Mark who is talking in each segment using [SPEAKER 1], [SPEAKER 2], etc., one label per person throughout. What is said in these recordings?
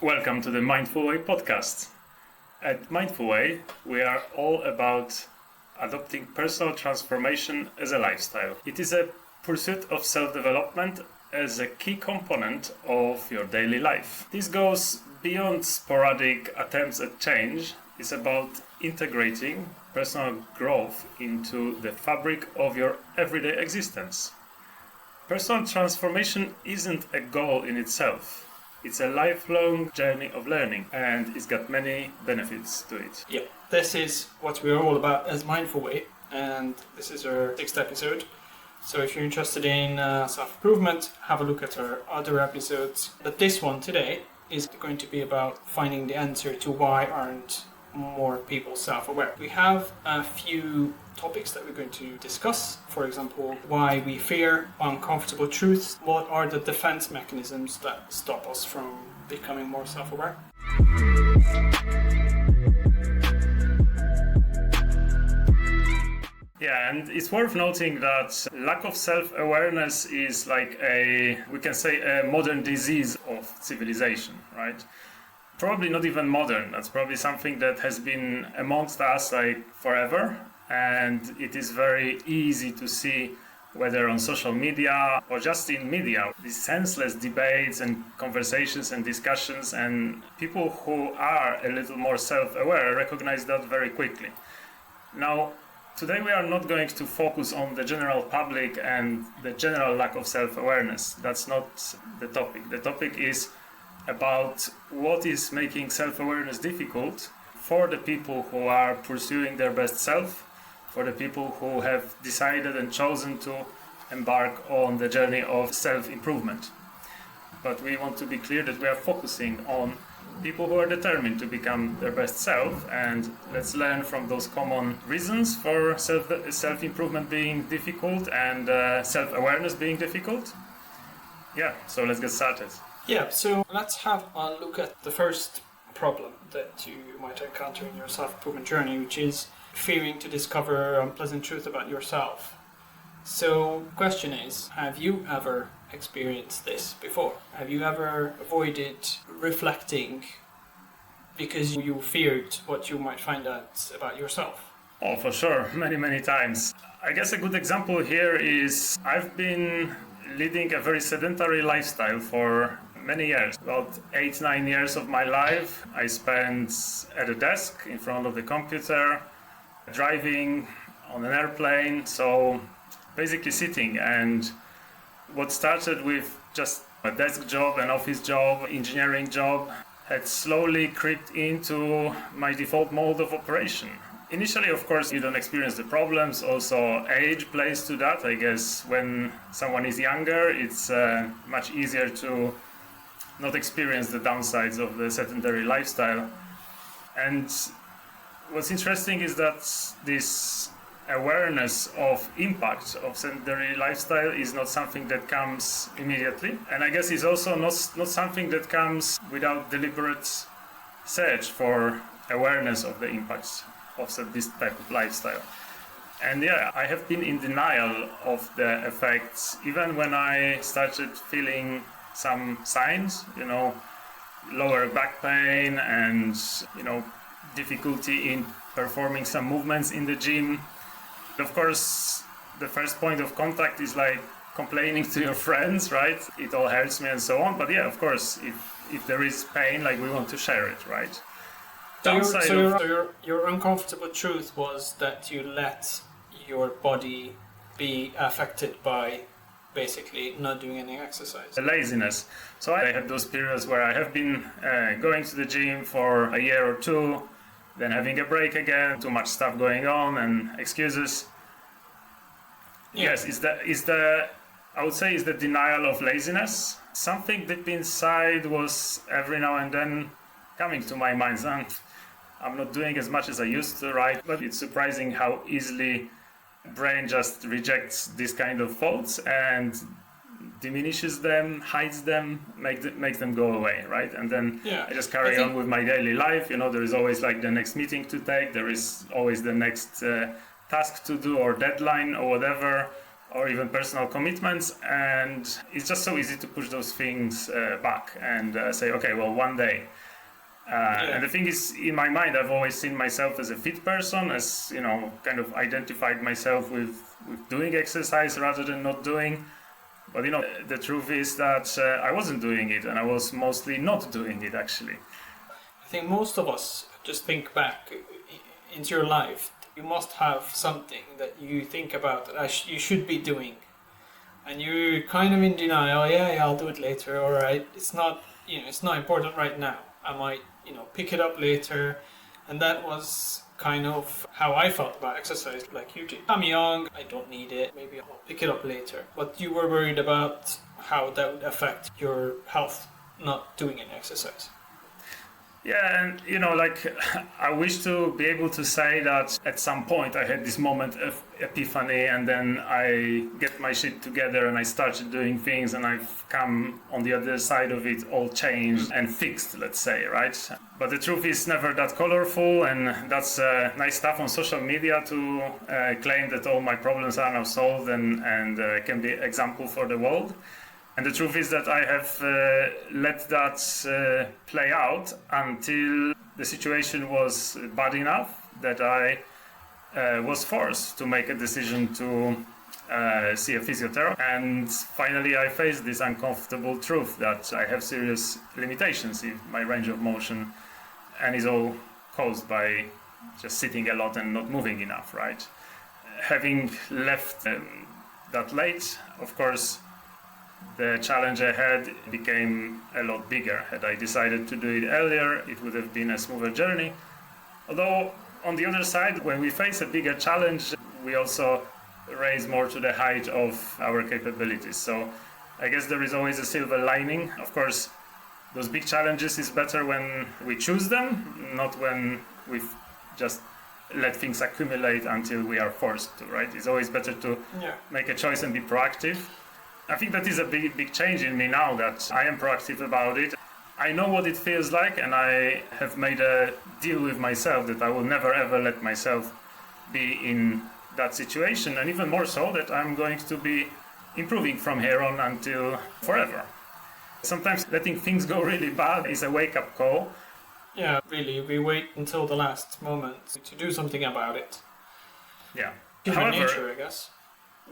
[SPEAKER 1] Welcome to the Mindfulway Podcast. At Mindfulway, we are all about adopting personal transformation as a lifestyle. It is a pursuit of self-development as a key component of your daily life. This goes beyond sporadic attempts at change. It's about integrating personal growth into the fabric of your everyday existence. Personal transformation isn't a goal in itself. It's a lifelong journey of learning, and it's got many benefits to it.
[SPEAKER 2] Yeah, this is what we're all about as Mindfulway, and this is our 6th episode. So if you're interested in self-improvement, have a look at our other episodes. But this one today is going to be about finding the answer to why aren't more people self-aware. We have a few topics that we're going to discuss. For example, why we fear uncomfortable truths. What are the defense mechanisms that stop us from becoming more self-aware?
[SPEAKER 1] Yeah, and it's worth noting that lack of self-awareness is like a modern disease of civilization, right? Probably not even modern. That's probably something that has been amongst us like forever, and it is very easy to see, whether on social media or just in media, these senseless debates and conversations and discussions, and people who are a little more self-aware recognize that very quickly. Now, today we are not going to focus on the general public and the general lack of self-awareness. That's not the topic. The topic is about what is making self-awareness difficult for the people who are pursuing their best self, for the people who have decided and chosen to embark on the journey of self-improvement. But we want to be clear that we are focusing on people who are determined to become their best self, and let's learn from those common reasons for self-improvement being difficult and self-awareness being difficult. Yeah, so let's get started.
[SPEAKER 2] Yeah, so let's have a look at the first problem that you might encounter in your self-improvement journey, which is fearing to discover unpleasant truth about yourself. So the question is, have you ever experienced this before? Have you ever avoided reflecting because you feared what you might find out about yourself?
[SPEAKER 1] Oh, for sure, many times. I guess a good example here is I've been leading a very sedentary lifestyle for many years. About 8-9 years of my life I spent at a desk in front of the computer, driving on an airplane, so basically sitting. And what started with just a desk job, an office job, engineering job, had slowly crept into my default mode of operation. Initially, of course, you don't experience the problems. Also, age plays to that. I guess when someone is younger, it's much easier to not experience the downsides of the sedentary lifestyle. And what's interesting is that this awareness of impact of sedentary lifestyle is not something that comes immediately. And I guess it's also not something that comes without deliberate search for awareness of the impacts of this type of lifestyle. And yeah, I have been in denial of the effects even when I started feeling some signs, lower back pain and, difficulty in performing some movements in the gym. Of course, the first point of contact is like complaining to your friends, right? It all hurts me and so on. But yeah, of course, if there is pain, like we want to share it, right?
[SPEAKER 2] So your uncomfortable truth was that you let your body be affected by basically not doing any exercise.
[SPEAKER 1] The laziness. So I had those periods where I have been going to the gym for a year or two, then having a break again, too much stuff going on and excuses. Yeah. Yes, I would say is the denial of laziness. Something deep inside was every now and then coming to my mind. I'm not doing as much as I used to, right? But it's surprising how easily brain just rejects this kind of thoughts and diminishes them, hides them, makes them go away, right? And then I just carry on with my daily life. There is always like the next meeting to take, there is always the next task to do or deadline or whatever, or even personal commitments, and it's just so easy to push those things back and say, okay, well, one day. And the thing is, in my mind, I've always seen myself as a fit person, as kind of identified myself with doing exercise rather than not doing. But the truth is that I wasn't doing it, and I was mostly not doing it actually.
[SPEAKER 2] I think most of us just think back into your life. You must have something that you think about that you should be doing, and you're kind of in denial. Yeah, I'll do it later. All right, it's not important right now. I might pick it up later, and that was kind of how I felt about exercise, like you did. I'm young, I don't need it, maybe I'll pick it up later. But you were worried about how that would affect your health, not doing any exercise.
[SPEAKER 1] Yeah, and I wish to be able to say that at some point I had this moment of epiphany, and then I get my shit together and I started doing things, and I've come on the other side of it all changed and fixed, let's say, right? But the truth is never that colorful, and that's nice stuff on social media to claim that all my problems are now solved and can be example for the world. And the truth is that I have let that play out until the situation was bad enough that I was forced to make a decision to see a physiotherapist. And finally I faced this uncomfortable truth that I have serious limitations in my range of motion, and it's all caused by just sitting a lot and not moving enough, right? Having left that late, of course, the challenge ahead became a lot bigger. Had I decided to do it earlier, it would have been a smoother journey. Although, on the other side, when we face a bigger challenge, we also raise more to the height of our capabilities. So I guess there is always a silver lining. Of course, those big challenges is better when we choose them, not when we just let things accumulate until we are forced to, right? It's always better to make a choice and be proactive. I think that is a big change in me now, that I am proactive about it. I know what it feels like, and I have made a deal with myself that I will never ever let myself be in that situation, and even more so that I'm going to be improving from here on until forever. Sometimes letting things go really bad is a wake-up call.
[SPEAKER 2] Yeah, really, we wait until the last moment to do something about it.
[SPEAKER 1] Yeah.
[SPEAKER 2] Human nature, I guess.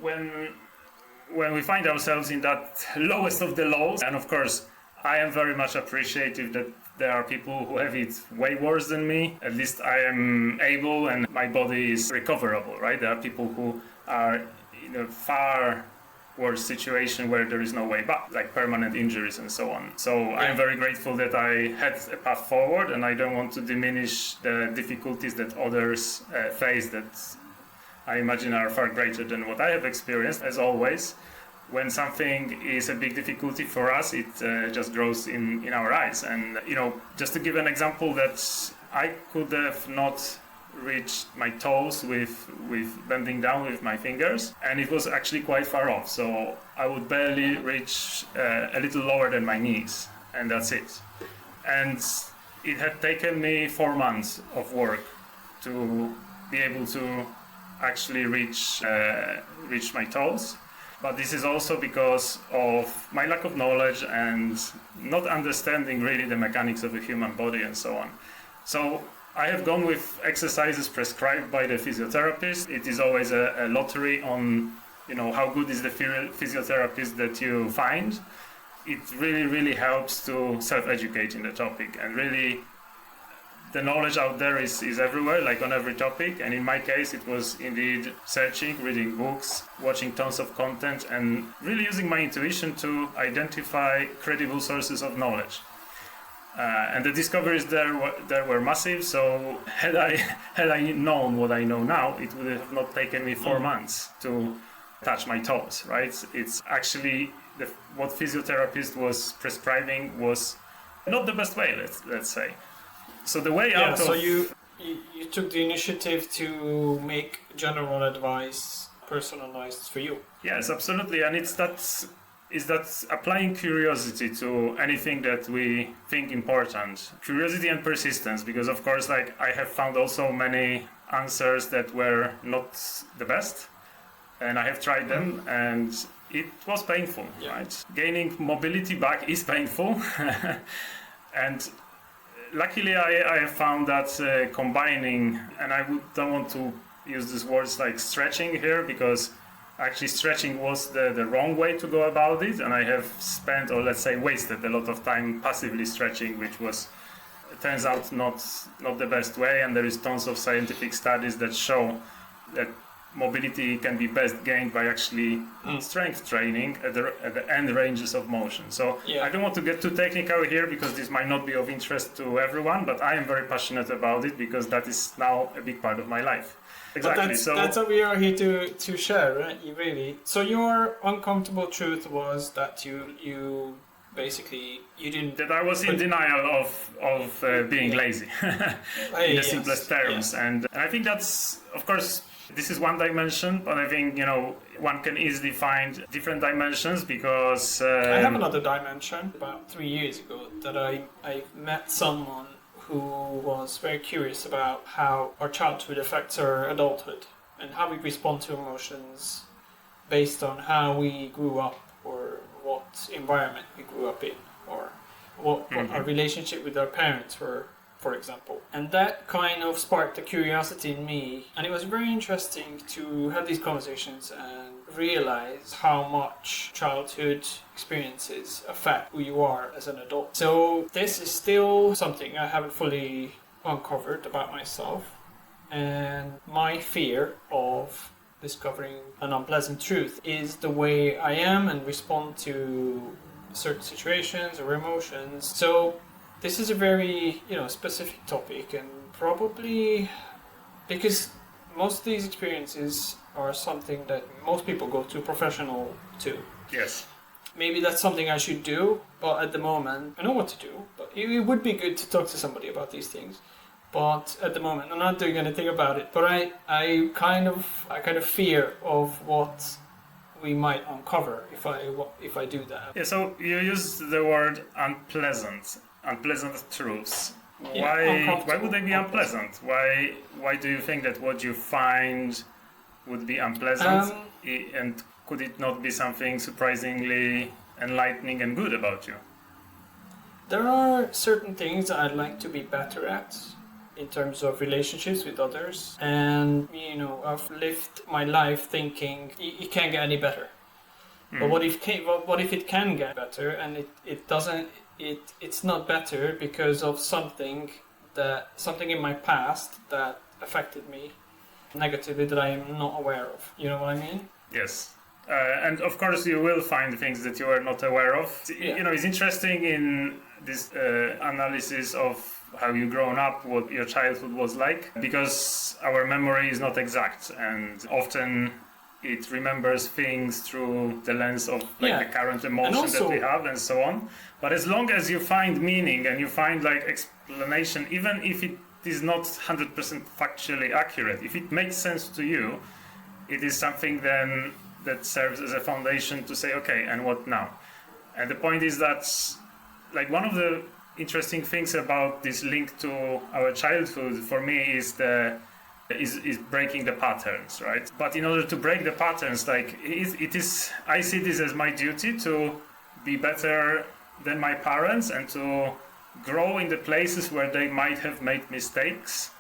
[SPEAKER 1] When we find ourselves in that lowest of the lows, and of course I am very much appreciative that there are people who have it way worse than me. At least I am able and my body is recoverable, right? There are people who are in a far worse situation where there is no way back, like permanent injuries and so on. So I am very grateful that I had a path forward, and I don't want to diminish the difficulties that others face that I imagine are far greater than what I have experienced. As always, when something is a big difficulty for us, it just grows in our eyes. And just to give an example, that I could have not reached my toes with bending down with my fingers, and it was actually quite far off. So I would barely reach a little lower than my knees, and that's it. And it had taken me 4 months of work to be able to actually reach my toes. But this is also because of my lack of knowledge and not understanding really the mechanics of the human body and so on. So I have gone with exercises prescribed by the physiotherapist. It is always a lottery on how good is the physiotherapist that you find. It really helps to self-educate in the topic, and really the knowledge out there is everywhere, like on every topic. And in my case, it was indeed searching, reading books, watching tons of content, and really using my intuition to identify credible sources of knowledge. And the discoveries there were massive. So had I known what I know now, it would have not taken me 4 months to touch my toes, right? It's actually what physiotherapist was prescribing was not the best way, let's say. So the way out of...
[SPEAKER 2] So you took the initiative to make general advice personalized for you.
[SPEAKER 1] Yes, absolutely. And it's that applying curiosity to anything that we think important. Curiosity and persistence, because of course, like, I have found also many answers that were not the best. and I have tried them, and it was painful, right? Gaining mobility back is painful, and luckily I have found that combining, and don't want to use these words like stretching here, because actually stretching was the wrong way to go about it, and I have spent, or let's say wasted, a lot of time passively stretching, which was, it turns out, not the best way, and there is tons of scientific studies that show that mobility can be best gained by actually strength training at the end ranges of motion. So I don't want to get too technical here, because this might not be of interest to everyone, but I am very passionate about it because that is now a big part of my life. Exactly.
[SPEAKER 2] That's what we are here to share, right? You really. So your uncomfortable truth was that you basically you didn't.
[SPEAKER 1] That I was in denial of being lazy, in the simplest terms, and I think that's, of course, this is one dimension, but I think one can easily find different dimensions, because
[SPEAKER 2] I have another dimension. About 3 years ago, that I met someone who was very curious about how our childhood affects our adulthood and how we respond to emotions based on how we grew up, or what environment we grew up in, or what our relationship with our parents were, for example. And that kind of sparked a curiosity in me, and it was very interesting to have these conversations and realize how much childhood experiences affect who you are as an adult. So this is still something I haven't fully uncovered about myself, and my fear of discovering an unpleasant truth is the way I am and respond to certain situations or emotions. So this is a very specific topic, and probably because most of these experiences are something that most people go to professional to.
[SPEAKER 1] Yes.
[SPEAKER 2] Maybe that's something I should do, but at the moment I know what to do. But it would be good to talk to somebody about these things. But at the moment I'm not doing anything about it. But I kind of fear of what we might uncover if I do that.
[SPEAKER 1] Yeah. So you use the word unpleasant truths. Why would they be unpleasant? Why do you think that what you find would be unpleasant? And could it not be something surprisingly enlightening and good about you?
[SPEAKER 2] There are certain things that I'd like to be better at in terms of relationships with others, and I've lived my life thinking it can't get any better. But what if it can get better, and it doesn't? It's not better because of something in my past that affected me negatively that I am not aware of. You know what I mean?
[SPEAKER 1] Yes. And of course you will find things that you are not aware of.
[SPEAKER 2] Yeah.
[SPEAKER 1] It's interesting in this analysis of how you grown up, what your childhood was like, because our memory is not exact, and often it remembers things through the lens of the current emotion that we have and so on. But as long as you find meaning and you find explanation, even if it is not 100% factually accurate, if it makes sense to you, it is something then that serves as a foundation to say, okay, and what now? And the point is that one of the interesting things about this link to our childhood for me is breaking the patterns, right? But in order to break the patterns, I see this as my duty to be better than my parents and to grow in the places where they might have made mistakes.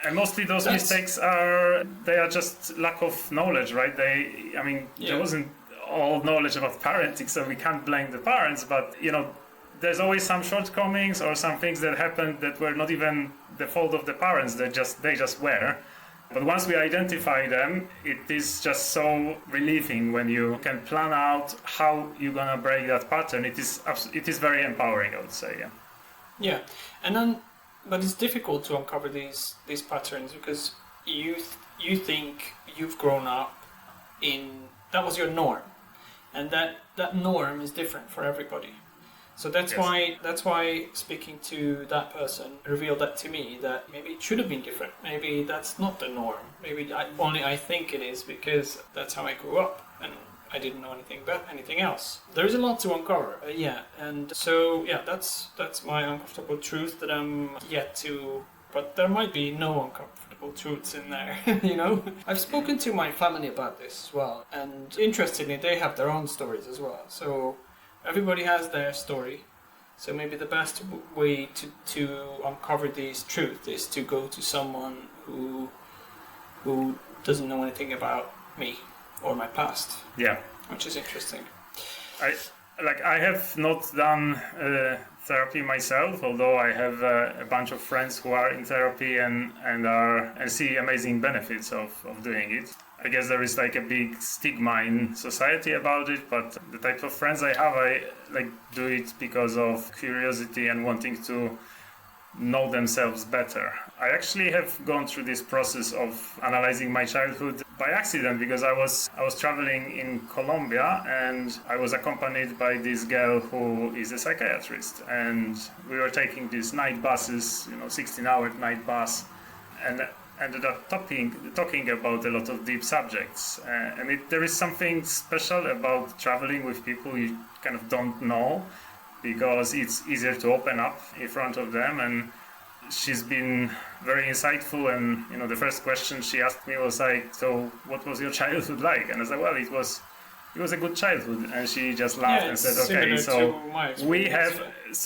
[SPEAKER 1] And mostly those mistakes are just lack of knowledge, right? There wasn't all knowledge about parenting, so we can't blame the parents, but there's always some shortcomings or some things that happened that were not even the fault of the parents, they just were. But once we identify them, it is just so relieving when you can plan out how you're gonna break that pattern. It is very empowering, I would say.
[SPEAKER 2] Yeah, and then, but it's difficult to uncover these patterns because you think you've grown up in that was your norm, and that norm is different for everybody. So that's why speaking to that person revealed that to me, that maybe it should have been different. Maybe that's not the norm. Maybe I think it is because that's how I grew up and I didn't know anything else. There's a lot to uncover, and so that's my uncomfortable truth that I'm yet to but there might be no uncomfortable truths in there, you know? I've spoken to my family about this as well, and interestingly, they have their own stories as well. So everybody has their story. So maybe the best way to uncover these truths is to go to someone who doesn't know anything about me or my past.
[SPEAKER 1] Yeah.
[SPEAKER 2] Which is interesting.
[SPEAKER 1] I have not done therapy myself, although I have a bunch of friends who are in therapy and see amazing benefits of doing it. I guess there is like a big stigma in society about it, but the type of friends I have, I do it because of curiosity and wanting to know themselves better. I actually have gone through this process of analyzing my childhood by accident, because I was traveling in Colombia and I was accompanied by this girl who is a psychiatrist, and we were taking these night buses, 16-hour night bus, and ended up talking about a lot of deep subjects. There is something special about traveling with people you kind of don't know, because it's easier to open up in front of them. And she's been very insightful, and the first question she asked me was like, so what was your childhood like? And I was like, well, it was a good childhood. And she just laughed and said, okay, so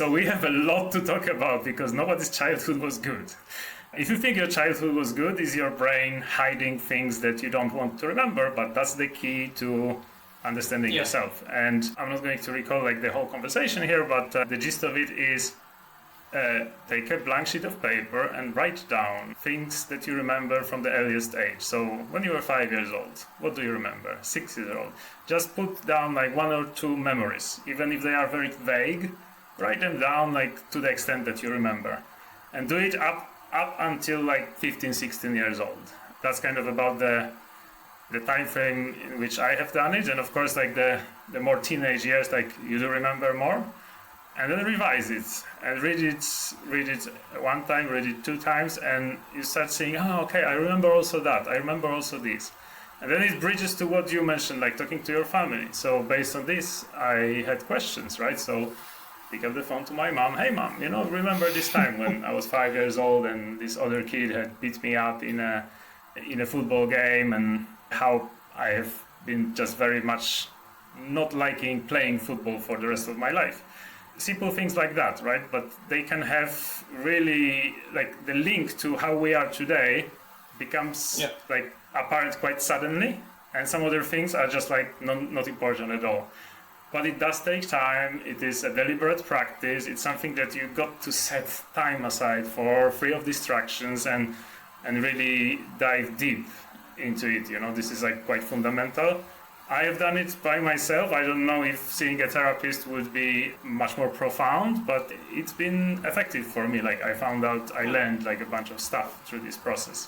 [SPEAKER 1] we have a lot to talk about, because nobody's childhood was good. If you think your childhood was good, is your brain hiding things that you don't want to remember, but that's the key to understanding yourself. And I'm not going to recall the whole conversation here, but the gist of it is take a blank sheet of paper and write down things that you remember from the earliest age. So when you were 5 years old, what do you remember? 6 years old. Just put down one or two memories, even if they are very vague. Write them down to the extent that you remember, and do it up until 15, 16 years old. That's kind of about the time frame in which I have done it. And of course, the more teenage years, you do remember more. And then revise it and read it one time, read it two times, and you start saying, oh, okay, I remember also that, I remember also this. And then it bridges to what you mentioned, talking to your family. So based on this, I had questions, right? So pick up the phone to my mom. Hey mom, remember this time when I was 5 years old and this other kid had beat me up in a football game, and how I have been just very much not liking playing football for the rest of my life. Simple things like that, right? But they can have really the link to how we are today becomes apparent quite suddenly, and some other things are just not important at all. But it does take time. It is a deliberate practice. It's something that you got to set time aside for, free of distractions, and really dive deep into it. This is quite fundamental. I have done it by myself. I don't know if seeing a therapist would be much more profound, but it's been effective for me. I found out, I learned a bunch of stuff through this process.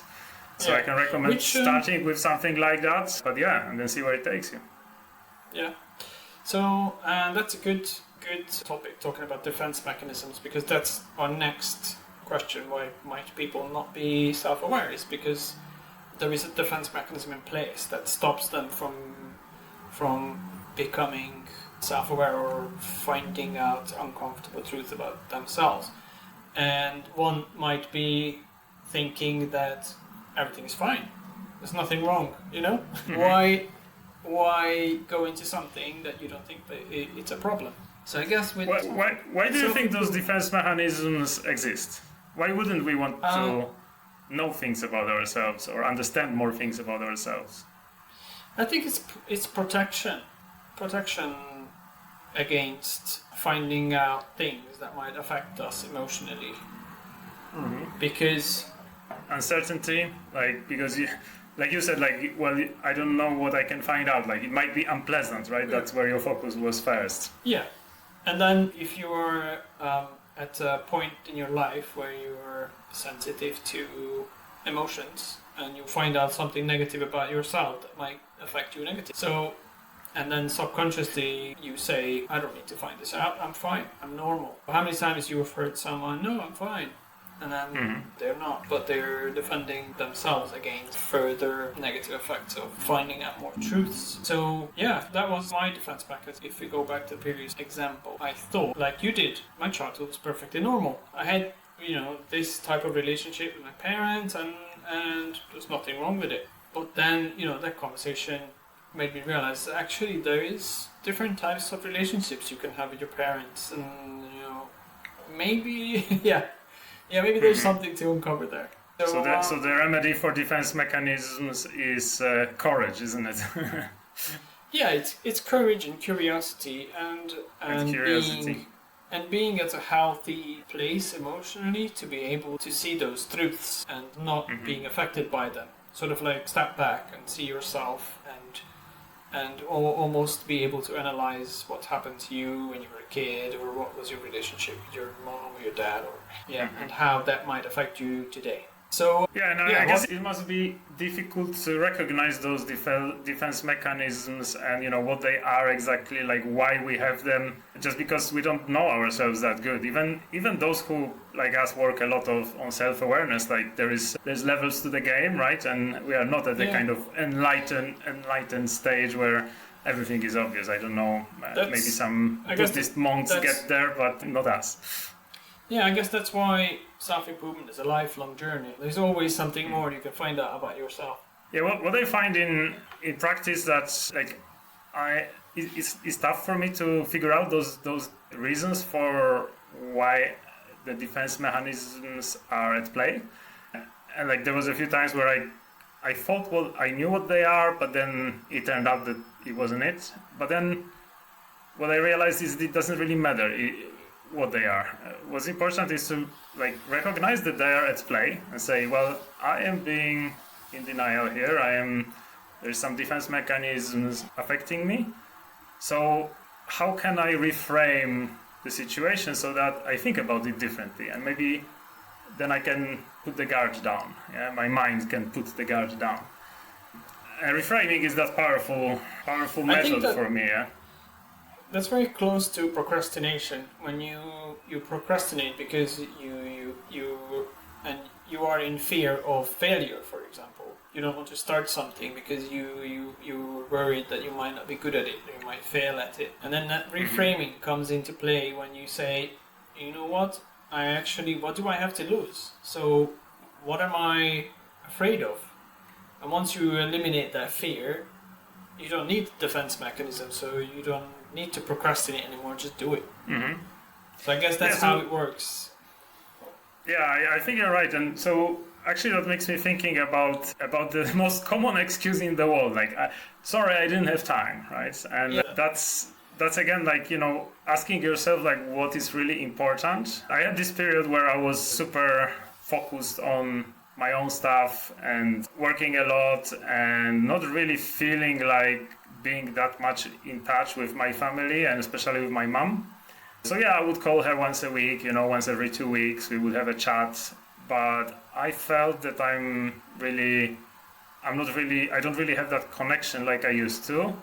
[SPEAKER 1] So I can recommend starting with something like that, but and then see where it takes you.
[SPEAKER 2] Yeah. So that's a good topic, talking about defense mechanisms, because that's our next question. Why might people not be self-aware? Is because there is a defense mechanism in place that stops them from becoming self-aware or finding out uncomfortable truth about themselves. And one might be thinking that everything is fine, there's nothing wrong, Mm-hmm. Why go into something that you don't think that it's a problem? So I guess
[SPEAKER 1] why do you think those defense mechanisms exist? Why wouldn't we want to know things about ourselves or understand more things about ourselves?
[SPEAKER 2] I think it's protection against finding out things that might affect us emotionally.
[SPEAKER 1] Mm-hmm.
[SPEAKER 2] Because
[SPEAKER 1] uncertainty, because you said, I don't know what I can find out. It might be unpleasant, right? That's where your focus was first.
[SPEAKER 2] Yeah, and then if you're at a point in your life where you're sensitive to emotions, and you find out something negative about yourself that might affect you negatively. So, and then subconsciously you say, I don't need to find this out, I'm fine, I'm normal. How many times you have heard someone, no, I'm fine, and then they're not, but they're defending themselves against further negative effects of finding out more truths. So that was my defense mechanism. If we go back to the previous example, I thought, like you did, my childhood was perfectly normal. I had this type of relationship with my parents, and there's nothing wrong with it. But then, that conversation made me realize that actually there is different types of relationships you can have with your parents, and maybe maybe there's something to uncover there.
[SPEAKER 1] So the remedy for defense mechanisms is courage, isn't it?
[SPEAKER 2] Yeah, it's courage and curiosity and
[SPEAKER 1] curiosity.
[SPEAKER 2] being at a healthy place emotionally to be able to see those truths and not being affected by them. Sort of like step back and see yourself and almost be able to analyze what happened to you when you were a kid, or what was your relationship with your mom or your dad, and how that might affect you today. So
[SPEAKER 1] I guess it must be difficult to recognize those defense mechanisms and what they are exactly, like why we have them, just because we don't know ourselves that good. Even those who like us work a lot on self-awareness, like there's levels to the game, right? And we are not at the kind of enlightened stage where everything is obvious. I don't know, maybe some Buddhist monks get there, but not us.
[SPEAKER 2] Yeah, I guess that's why self-improvement is a lifelong journey. There's always something more you can find out about yourself.
[SPEAKER 1] Yeah, what I find in practice that like it's tough for me to figure out those reasons for why the defense mechanisms are at play. And like there was a few times where I thought I knew what they are, but then it turned out that it wasn't it. But then what I realized is it doesn't really matter what they are. What's important is to like recognize that they are at play and say, well, I am being in denial here. There's some defense mechanisms affecting me. So how can I reframe the situation so that I think about it differently, and maybe then I can put the guard down. Yeah, my mind can put the guard down. And reframing is that powerful method for me. Yeah.
[SPEAKER 2] That's very close to procrastination. When you procrastinate because you are in fear of failure, for example. You don't want to start something because you're worried that you might not be good at it, or you might fail at it. And then that reframing comes into play when you say, you know what do I have to lose? So what am I afraid of? And once you eliminate that fear, you don't need defense mechanisms, so you don't need to procrastinate anymore, just do it. So I guess that's how it works.
[SPEAKER 1] Yeah, I think you're right. And so actually that makes me thinking about the most common excuse in the world, like, sorry, I didn't have time, right? And that's again, like, asking yourself, like, what is really important. I had this period where I was super focused on my own stuff and working a lot and not really feeling like being that much in touch with my family and especially with my mom. So yeah, I would call her once a week, once every 2 weeks, we would have a chat. But I felt that I don't really have that connection like I used to.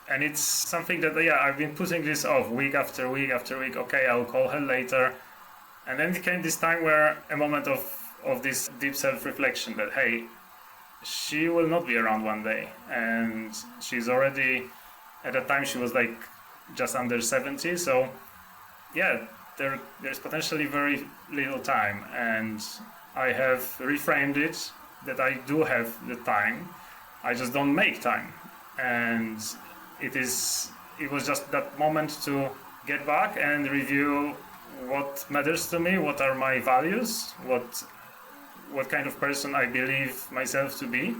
[SPEAKER 1] And it's something that, I've been putting this off week after week after week. Okay, I'll call her later. And then it came this time where a moment of this deep self-reflection that, hey, she will not be around one day. And she's already, at that time she was like just under 70. So yeah, there's potentially very little time. And I have reframed it that I do have the time. I just don't make time. And it was just that moment to get back and review what matters to me, what are my values, what kind of person I believe myself to be,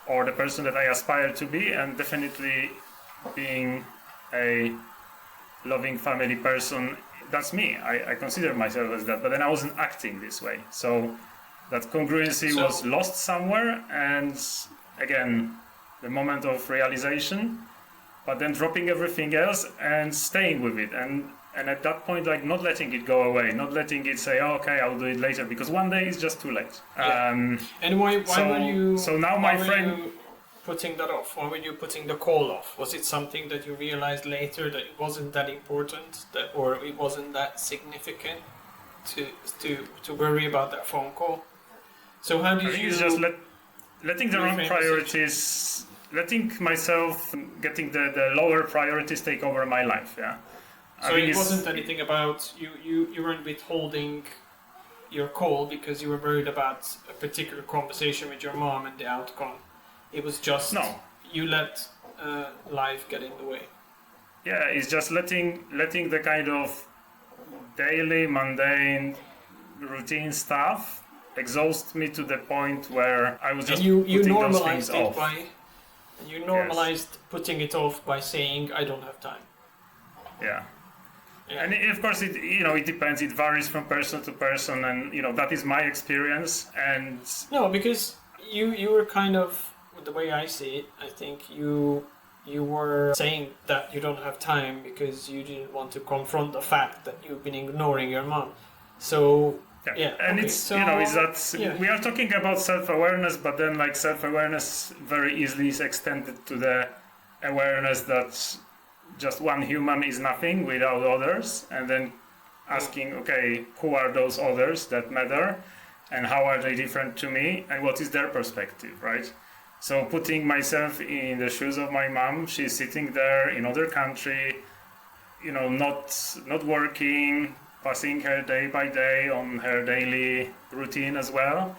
[SPEAKER 1] or the person that I aspire to be, and definitely being a loving family person. That's me. I consider myself as that, but then I wasn't acting this way. So that congruency was lost somewhere, and again, the moment of realization, but then dropping everything else and staying with it. And at that point, like, not letting it go away, not letting it say, oh, okay, I'll do it later, because one day is just too late.
[SPEAKER 2] Yeah. And why were you?
[SPEAKER 1] So now my friend
[SPEAKER 2] putting that off. Why were you putting the call off? Was it something that you realized later that it wasn't that important, or it wasn't that significant to worry about that phone call? So how did you?
[SPEAKER 1] It's just letting the wrong priorities, letting myself getting the lower priorities take over my life. Yeah.
[SPEAKER 2] So it wasn't anything about you weren't withholding your call because you were worried about a particular conversation with your mom and the outcome. It was just you let life get in the way.
[SPEAKER 1] Yeah, it's just letting the kind of daily, mundane, routine stuff exhaust me to the point where I was just
[SPEAKER 2] you
[SPEAKER 1] putting those things
[SPEAKER 2] normalized it
[SPEAKER 1] off.
[SPEAKER 2] You normalized putting it off by saying, I don't have time.
[SPEAKER 1] Yeah. And of course, it depends. It varies from person to person, and that is my experience. And
[SPEAKER 2] no, because you were kind of, the way I see it, I think you were saying that you don't have time because you didn't want to confront the fact that you've been ignoring your mom. So yeah,
[SPEAKER 1] and
[SPEAKER 2] okay.
[SPEAKER 1] it's we are talking about self-awareness, but then like self-awareness very easily is extended to the awareness that just one human is nothing without others, and then asking, okay, who are those others that matter, and how are they different to me, and what is their perspective, right? So putting myself in the shoes of my mom, she's sitting there in other country, not working, passing her day by day on her daily routine as well.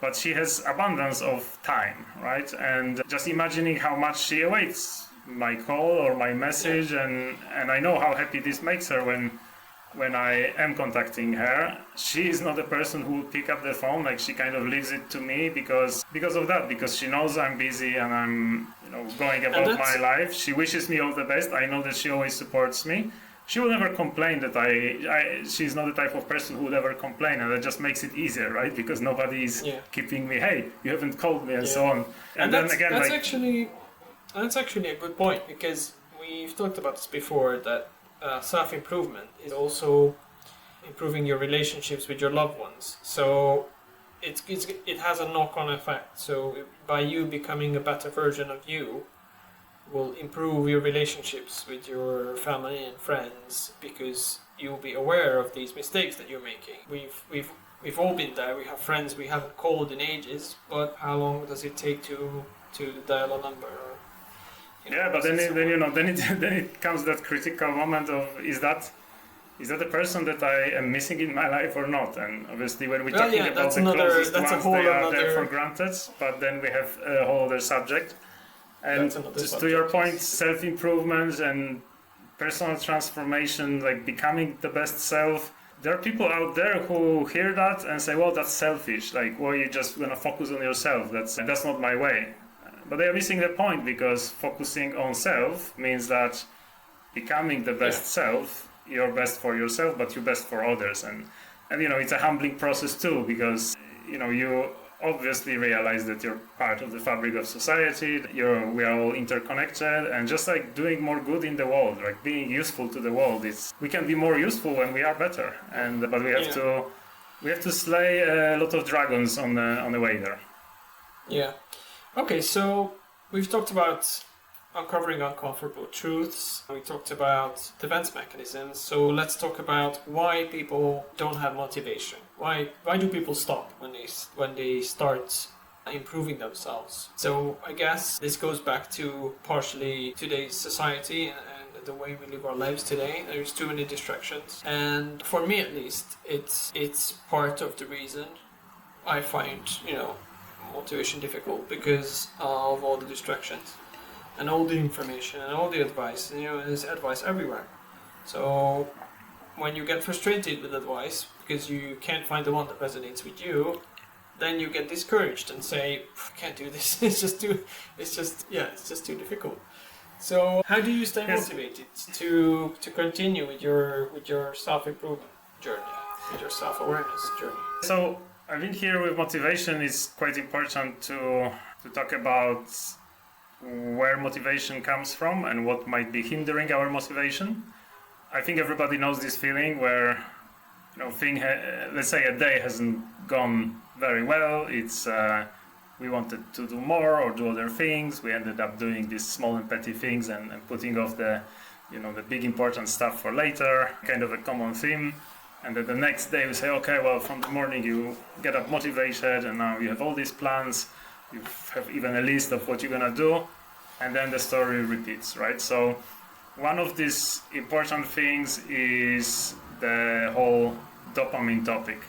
[SPEAKER 1] But she has abundance of time, right? And just imagining how much she awaits my call or my message, and I know how happy this makes her when I am contacting her. She is not a person who will pick up the phone, like she kind of leaves it to me because of that, because she knows I'm busy and I'm going about my life. She wishes me all the best. I know that she always supports me. She will never complain that she's not the type of person who would ever complain, and that just makes it easier, right? Because nobody is keeping me, hey, you haven't called me, and so on.
[SPEAKER 2] And then again, that's actually a good point, because we've talked about this before, that self-improvement is also improving your relationships with your loved ones. So it has a knock-on effect. So by you becoming a better version of you, will improve your relationships with your family and friends, because you'll be aware of these mistakes that you're making. We've all been there. We have friends we haven't called in ages, but how long does it take to dial a number?
[SPEAKER 1] But then it comes that critical moment of is that the person that I am missing in my life or not? And obviously when we're talking about the closest ones, they are there for granted, but then we have a whole other subject. And just to your point, self-improvement and personal transformation, like becoming the best self, there are people out there who hear that and say, well, that's selfish. Like, well, you're just going to focus on yourself. That's not my way. But they are missing the point, because focusing on self means that becoming the best self, you're best for yourself, but you're best for others. And it's a humbling process too, because, you obviously realize that you're part of the fabric of society, we are all interconnected, and just like doing more good in the world, like being useful to the world, we can be more useful when we are better, but we have to slay a lot of dragons on the way there.
[SPEAKER 2] Yeah. Okay, so we've talked about uncovering uncomfortable truths. We talked about defense mechanisms. So let's talk about why people don't have motivation. Why do people stop when they start improving themselves? So I guess this goes back to partially today's society and the way we live our lives today. There's too many distractions, and for me at least, it's part of the reason I find motivation difficult, because of all the distractions and all the information and all the advice. There's advice everywhere. So when you get frustrated with advice because you can't find the one that resonates with you, then you get discouraged and say, I can't do this. It's just too difficult. So how do you stay motivated to continue with your self-improvement journey, with your self-awareness journey?
[SPEAKER 1] So I think here with motivation, it's quite important to talk about where motivation comes from and what might be hindering our motivation. I think everybody knows this feeling where, let's say a day hasn't gone very well. It's we wanted to do more or do other things. We ended up doing these small and petty things and putting off the big important stuff for later, kind of a common theme. And then the next day we say, okay, well, from the morning you get up motivated, and now you have all these plans. You have even a list of what you're gonna do, and then the story repeats, right? So one of these important things is the whole dopamine topic.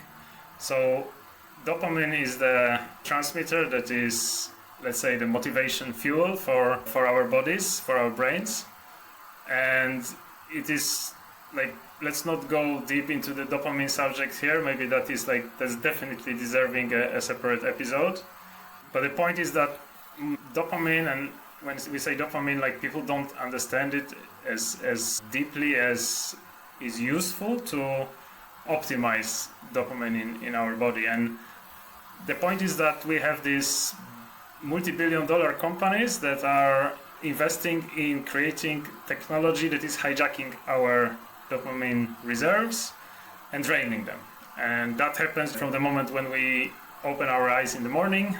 [SPEAKER 1] So dopamine is the transmitter that is, let's say, the motivation fuel for our bodies, for our brains. And it is like, let's not go deep into the dopamine subject here. Maybe that's definitely deserving a separate episode. But the point is that dopamine, and when we say dopamine, like, people don't understand it as deeply as is useful to optimize dopamine in our body. And the point is that we have these multi-billion-dollar companies that are investing in creating technology that is hijacking our dopamine reserves and draining them. And that happens from the moment when we open our eyes in the morning.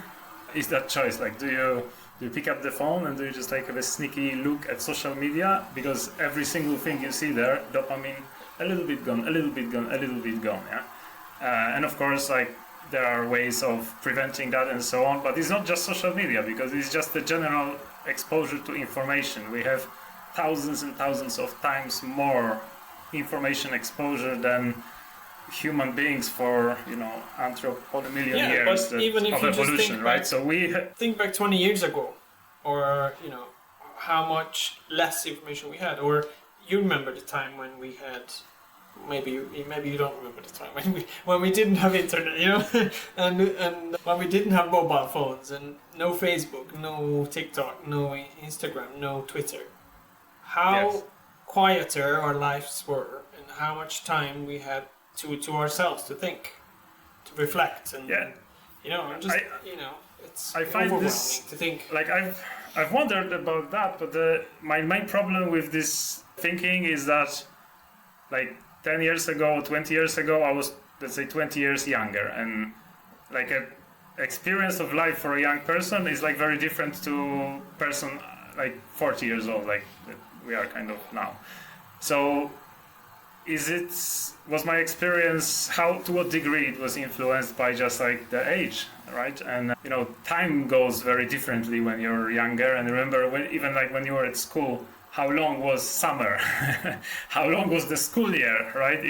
[SPEAKER 1] Is that choice? Like, do you pick up the phone and do you just like have a sneaky look at social media? Because every single thing you see there, dopamine, a little bit gone, a little bit gone, a little bit gone, yeah? And of course, like, there are ways of preventing that and so on, but it's not just social media, because it's just the general exposure to information. We have thousands and thousands of times more information exposure than human beings for, million years
[SPEAKER 2] but even if
[SPEAKER 1] of
[SPEAKER 2] you
[SPEAKER 1] evolution,
[SPEAKER 2] just think
[SPEAKER 1] right?
[SPEAKER 2] back,
[SPEAKER 1] So
[SPEAKER 2] think back 20 years ago, or how much less information we had, or you remember the time when we had, maybe you don't remember the time when we didn't have internet, and when we didn't have mobile phones and no Facebook, no TikTok, no Instagram, no Twitter. How
[SPEAKER 1] Yes.
[SPEAKER 2] quieter our lives were, and how much time we had to ourselves to think, to reflect, and it's
[SPEAKER 1] I find
[SPEAKER 2] overwhelming
[SPEAKER 1] this,
[SPEAKER 2] to think.
[SPEAKER 1] like, I've wondered about that, but my main problem with this thinking is that, like, 10 years ago, 20 years ago, I was, let's say, 20 years younger, and like a experience of life for a young person is like very different to person like 40 years old, like we are kind of now. So was my experience, to what degree it was influenced by just like the age, right? And time goes very differently when you're younger. And remember, even like when you were at school, how long was summer? How long was the school year, right?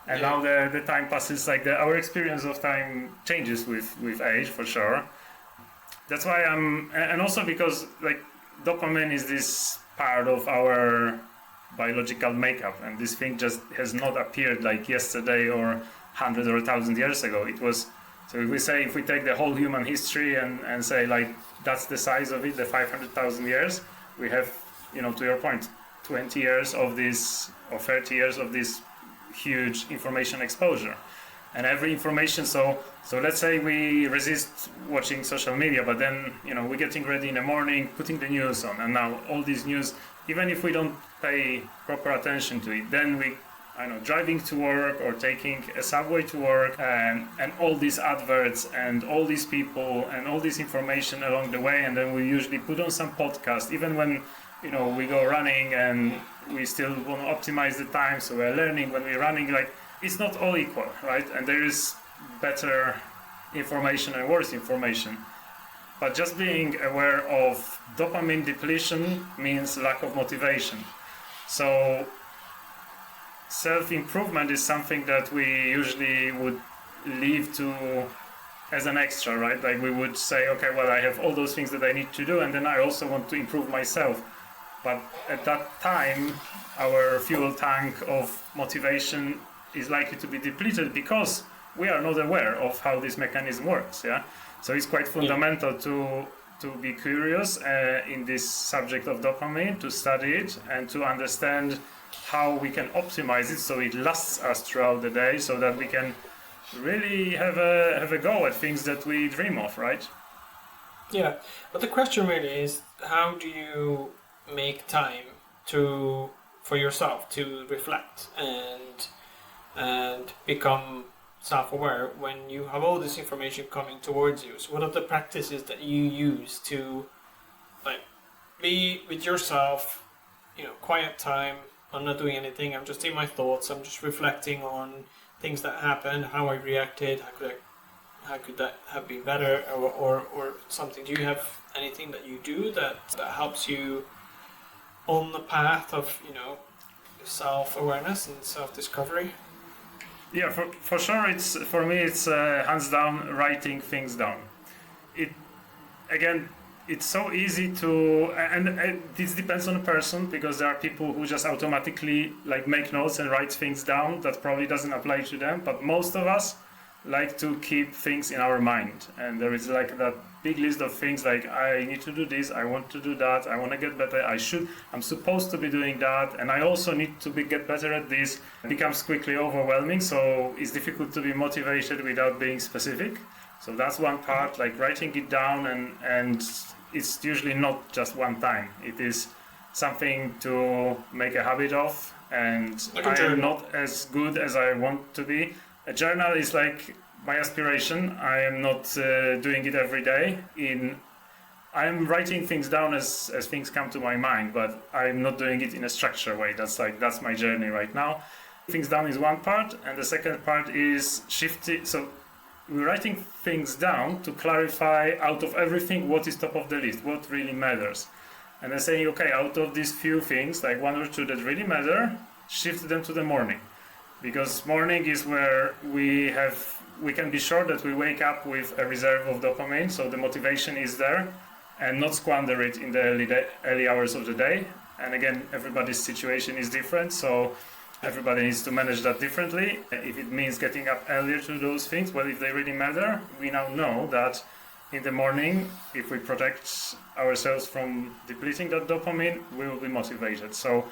[SPEAKER 1] Now the time passes, like our experience of time changes with age, for sure. That's why and also because like dopamine is this part of our biological makeup, and this thing just has not appeared like yesterday or 100 or 1,000 years ago. It was, so if we take the whole human history and say like that's the size of it, the 500,000 years, we have, to your point, 20 years of this, or 30 years of this huge information exposure. And every information, so let's say we resist watching social media, but then we're getting ready in the morning, putting the news on, and now all these news, even if we don't pay proper attention to it, then driving to work or taking a subway to work, and all these adverts and all these people and all this information along the way, and then we usually put on some podcast, even when we go running and we still want to optimize the time, so we're learning when we're running, like, it's not all equal, right? And there is better information and worse information. But just being aware of dopamine depletion means lack of motivation. So self-improvement is something that we usually would leave to as an extra, right? Like, we would say, okay, well, I have all those things that I need to do, and then I also want to improve myself. But at that time, our fuel tank of motivation is likely to be depleted because we are not aware of how this mechanism works. Yeah, so it's quite fundamental to be curious in this subject of dopamine, to study it and to understand how we can optimize it so it lasts us throughout the day, so that we can really have a go at things that we dream of, right?
[SPEAKER 2] Yeah, but the question really is, how do you make time for yourself to reflect and become self-aware when you have all this information coming towards you? So what are the practices that you use to be with yourself, quiet time, I'm not doing anything, I'm just in my thoughts, I'm just reflecting on things that happened, how I reacted, how could that have been better, or something? Do you have anything that you do that helps you on the path of self-awareness and self-discovery?
[SPEAKER 1] Yeah, for sure. For me, it's hands down writing things down. It again, it's so easy to, and this depends on the person, because there are people who just automatically like make notes and write things down. That probably doesn't apply to them, but most of us like to keep things in our mind, and there is like that big list of things like I need to do this, I want to do that, I want to get better, I'm supposed to be doing that, and I also need to get better at this. It becomes quickly overwhelming, so it's difficult to be motivated without being specific. So that's one part, like writing it down, and it's usually not just one time. It is something to make a habit of, and
[SPEAKER 2] like
[SPEAKER 1] I am not as good as I want to be. A journal is like my aspiration. I am not doing it every day. I am writing things down as things come to my mind, but I'm not doing it in a structured way. That's my journey right now. Things down is one part, and the second part is shifting. So we're writing things down to clarify out of everything what is top of the list, what really matters. And then saying, okay, out of these few things, like one or two that really matter, shift them to the morning. Because morning is where we can be sure that we wake up with a reserve of dopamine, so the motivation is there, and not squander it in the early hours of the day. And again, everybody's situation is different, so everybody needs to manage that differently. If it means getting up earlier to those things, well, if they really matter, we now know that in the morning, if we protect ourselves from depleting that dopamine, we will be motivated. So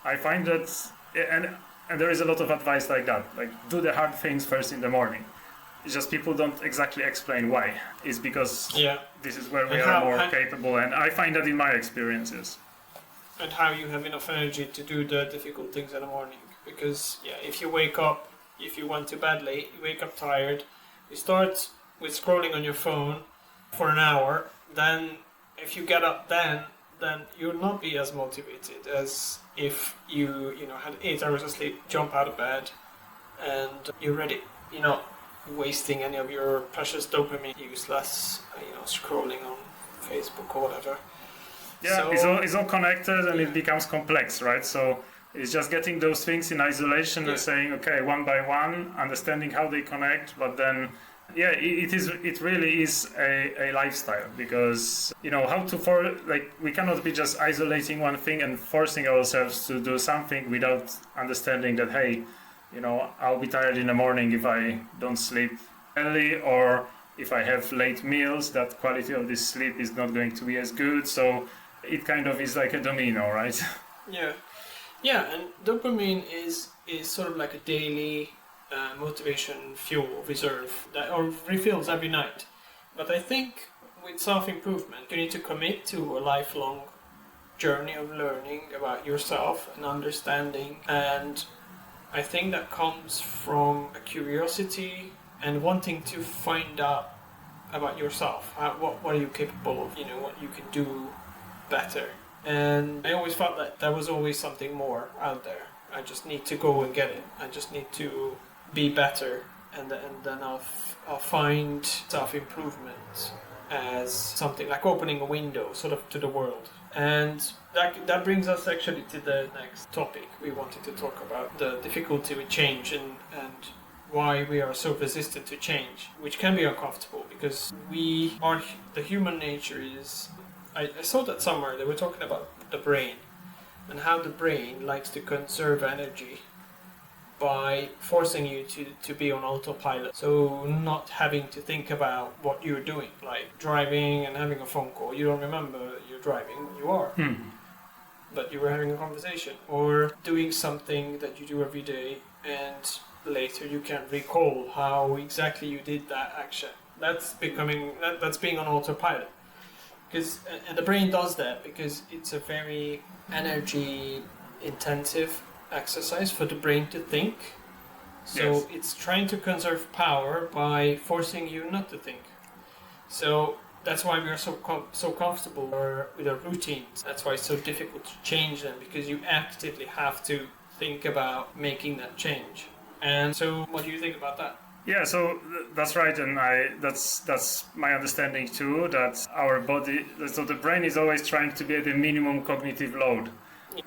[SPEAKER 1] I find that, and there is a lot of advice like that, like do the hard things first in the morning. It's just people don't exactly explain why. It's because this is where we are more capable, and I find that in my experiences.
[SPEAKER 2] And how you have enough energy to do the difficult things in the morning. Because if you wake up, if you went to bed late, you wake up tired, you start with scrolling on your phone for an hour, then if you get up then you'll not be as motivated as if you had 8 hours of sleep, jump out of bed, and you're ready. You're not wasting any of your precious dopamine, useless, scrolling on Facebook or whatever.
[SPEAKER 1] Yeah, so, it's all connected, and it becomes complex, right? So it's just getting those things in isolation and saying, okay, one by one, understanding how they connect, but then it really is a lifestyle, because we cannot be just isolating one thing and forcing ourselves to do something without understanding that, hey, I'll be tired in the morning if I don't sleep early, or if I have late meals, that quality of this sleep is not going to be as good. So it kind of is like a domino, right?
[SPEAKER 2] Yeah, and dopamine is sort of like a daily motivation fuel reserve that or refills every night. But I think with self-improvement, you need to commit to a lifelong journey of learning about yourself and understanding. And I think that comes from a curiosity and wanting to find out about yourself. What are you capable of? What you can do better. And I always felt that there was always something more out there. I just need to go and get it. I just need to be better, and then I'll find self-improvement as something like opening a window sort of to the world. And that brings us actually to the next topic we wanted to talk about, the difficulty with change and why we are so resistant to change, which can be uncomfortable because the human nature is... I saw that somewhere they were talking about the brain and how the brain likes to conserve energy by forcing you to be on autopilot. So not having to think about what you're doing, like driving and having a phone call. You don't remember you're driving, you are. But you were having a conversation. Or doing something that you do every day and later you can't recall how exactly you did that action. That's being on autopilot. And the brain does that because it's a very energy intensive exercise for the brain to think. So it's trying to conserve power by forcing you not to think. So that's why we are so comfortable with our routines. That's why it's so difficult to change them, because you actively have to think about making that change. And so what do you think about that?
[SPEAKER 1] Yeah, so that's right, and that's my understanding too, that our body, so the brain is always trying to be at a minimum cognitive load,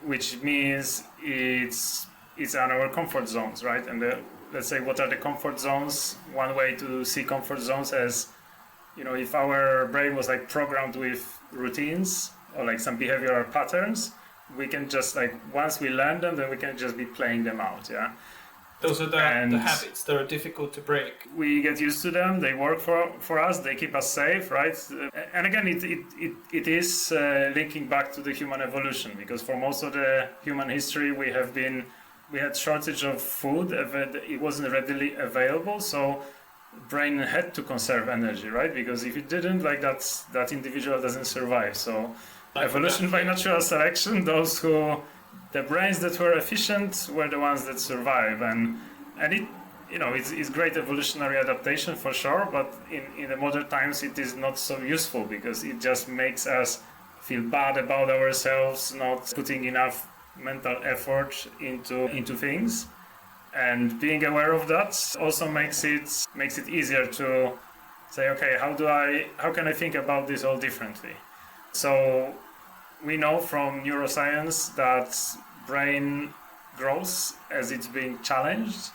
[SPEAKER 1] which means it's on our comfort zones, right? And let's say, what are the comfort zones? One way to see comfort zones as, if our brain was like programmed with routines or like some behavioral patterns, we can just like, once we learn them, then we can just be playing them out, yeah?
[SPEAKER 2] Those are the habits that are difficult to break.
[SPEAKER 1] We get used to them, they work for us, they keep us safe, right? And again, it is linking back to the human evolution, because for most of the human history, we had shortage of food, it wasn't readily available, so brain had to conserve energy, right? Because if it didn't, like that individual doesn't survive. So evolution by natural selection, the brains that were efficient were the ones that survive, and it, it's great evolutionary adaptation for sure, but in the modern times it is not so useful, because it just makes us feel bad about ourselves, not putting enough mental effort into things. And being aware of that also makes it easier to say, okay, how can I think about this all differently? So we know from neuroscience that brain grows as it's being challenged.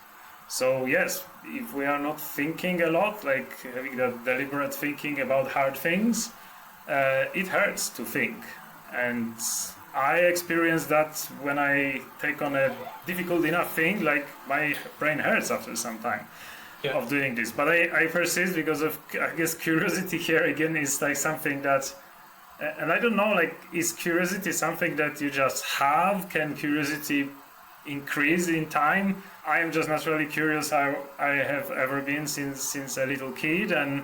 [SPEAKER 1] So yes, if we are not thinking a lot, like having that deliberate thinking about hard things, it hurts to think. And I experience that when I take on a difficult enough thing, like my brain hurts after some time of doing this. But I persist because of, I guess, curiosity here again is like something that, and I don't know, like, is curiosity something that you just have? Can curiosity increase in time? I am just naturally curious how I have ever been since a little kid, and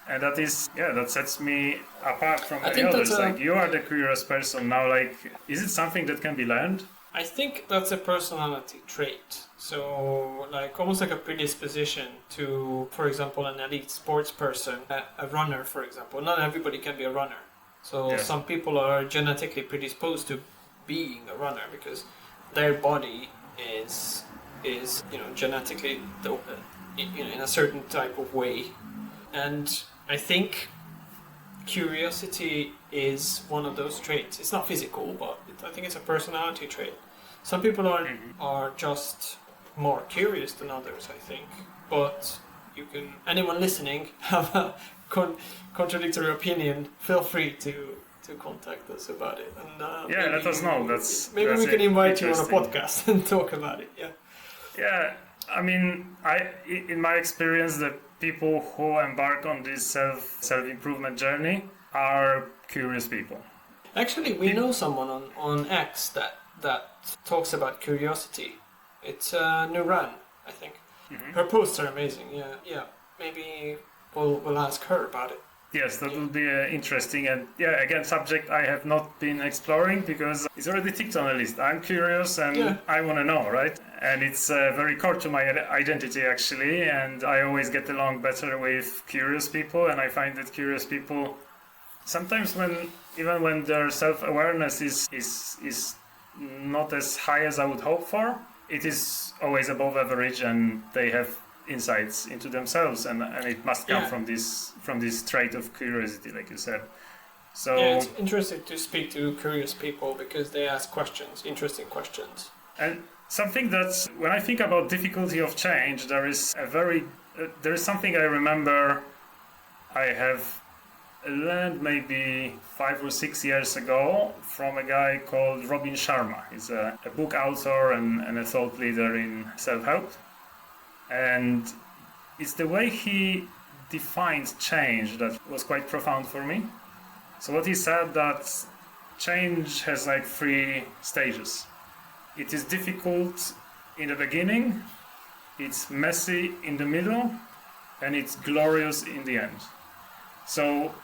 [SPEAKER 1] that is, that sets me apart from many others. Like, you are the curious person now. Like, is it something that can be learned?
[SPEAKER 2] I think that's a personality trait. So, like, almost like a predisposition to, for example, an elite sports person, a runner, for example. Not everybody can be a runner. So some people are genetically predisposed to being a runner because their body is genetically in a certain type of way. And I think curiosity is one of those traits. It's not physical, but I think it's a personality trait. Some people are just more curious than others, I think. But anyone listening have a contradictory opinion, feel free to contact us about it. And
[SPEAKER 1] let us know.
[SPEAKER 2] Maybe we can invite you on a podcast and talk about it.
[SPEAKER 1] Yeah, I mean, in my experience, the people who embark on this self-improvement journey are curious people.
[SPEAKER 2] Actually, we know someone on X that talks about curiosity. It's Nuran, I think. Mm-hmm. Her posts are amazing. Yeah. Maybe we'll ask her about it.
[SPEAKER 1] Yes, that will be interesting, and again, subject I have not been exploring because it's already ticked on the list. I'm curious and I want to know, right? And it's very core to my identity actually, and I always get along better with curious people, and I find that curious people sometimes even when their self-awareness is not as high as I would hope for, it is always above average, and they have insights into themselves, and it must come from this trait of curiosity, like you said. So
[SPEAKER 2] it's interesting to speak to curious people because they ask interesting questions.
[SPEAKER 1] And something that when I think about difficulty of change, there is something I remember I have learned maybe 5 or 6 years ago from a guy called Robin Sharma. He's a book author and a thought leader in self-help. And it's the way he defined change that was quite profound for me. So what he said, that change has like 3 stages. It is difficult in the beginning, it's messy in the middle, and it's glorious in the end. So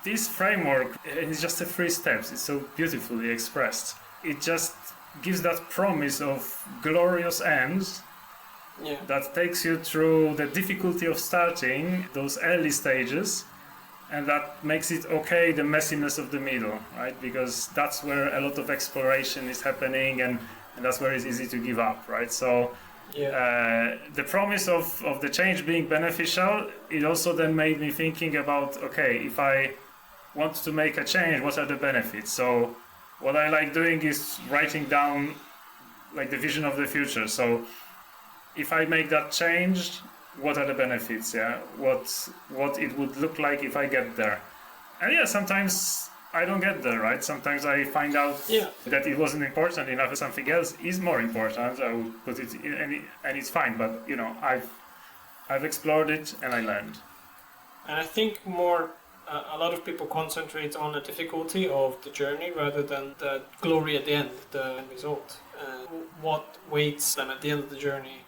[SPEAKER 1] this framework is just 3 steps. It's so beautifully expressed. It just gives that promise of glorious ends that takes you through the difficulty of starting those early stages, and that makes it okay, the messiness of the middle, right? Because that's where a lot of exploration is happening, and that's where it's easy to give up, right? So the promise of the change being beneficial, it also then made me thinking about, okay, if I want to make a change, what are the benefits? So what I like doing is writing down like the vision of the future. So if I make that change, what are the benefits? Yeah, what it would look like if I get there. And yeah, sometimes I don't get there, right? Sometimes I find out that it wasn't important enough, something else is more important. I will put it in, and it's fine. But I've explored it and I learned.
[SPEAKER 2] And I think a lot of people concentrate on the difficulty of the journey rather than the glory at the end, the end result. What waits them at the end of the journey.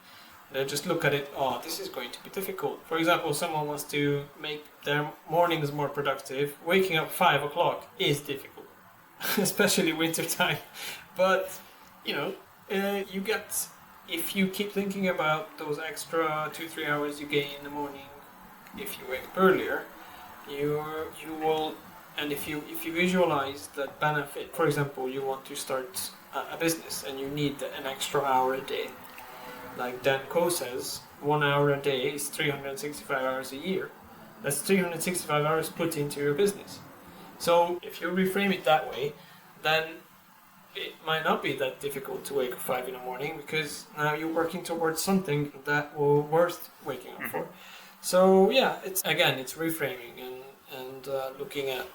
[SPEAKER 2] They just look at it, this is going to be difficult. For example, someone wants to make their mornings more productive. Waking up 5 o'clock is difficult, especially winter time. But, you get, if you keep thinking about those extra 2-3 hours you gain in the morning, if you wake up earlier, you will, and if you visualize that benefit, for example, you want to start a business and you need an extra hour a day. Like Dan Coe says, 1 hour a day is 365 hours a year. That's 365 hours put into your business. So if you reframe it that way, then it might not be that difficult to wake up 5 in the morning because now you're working towards something that will worth waking up for. So yeah, it's reframing and looking at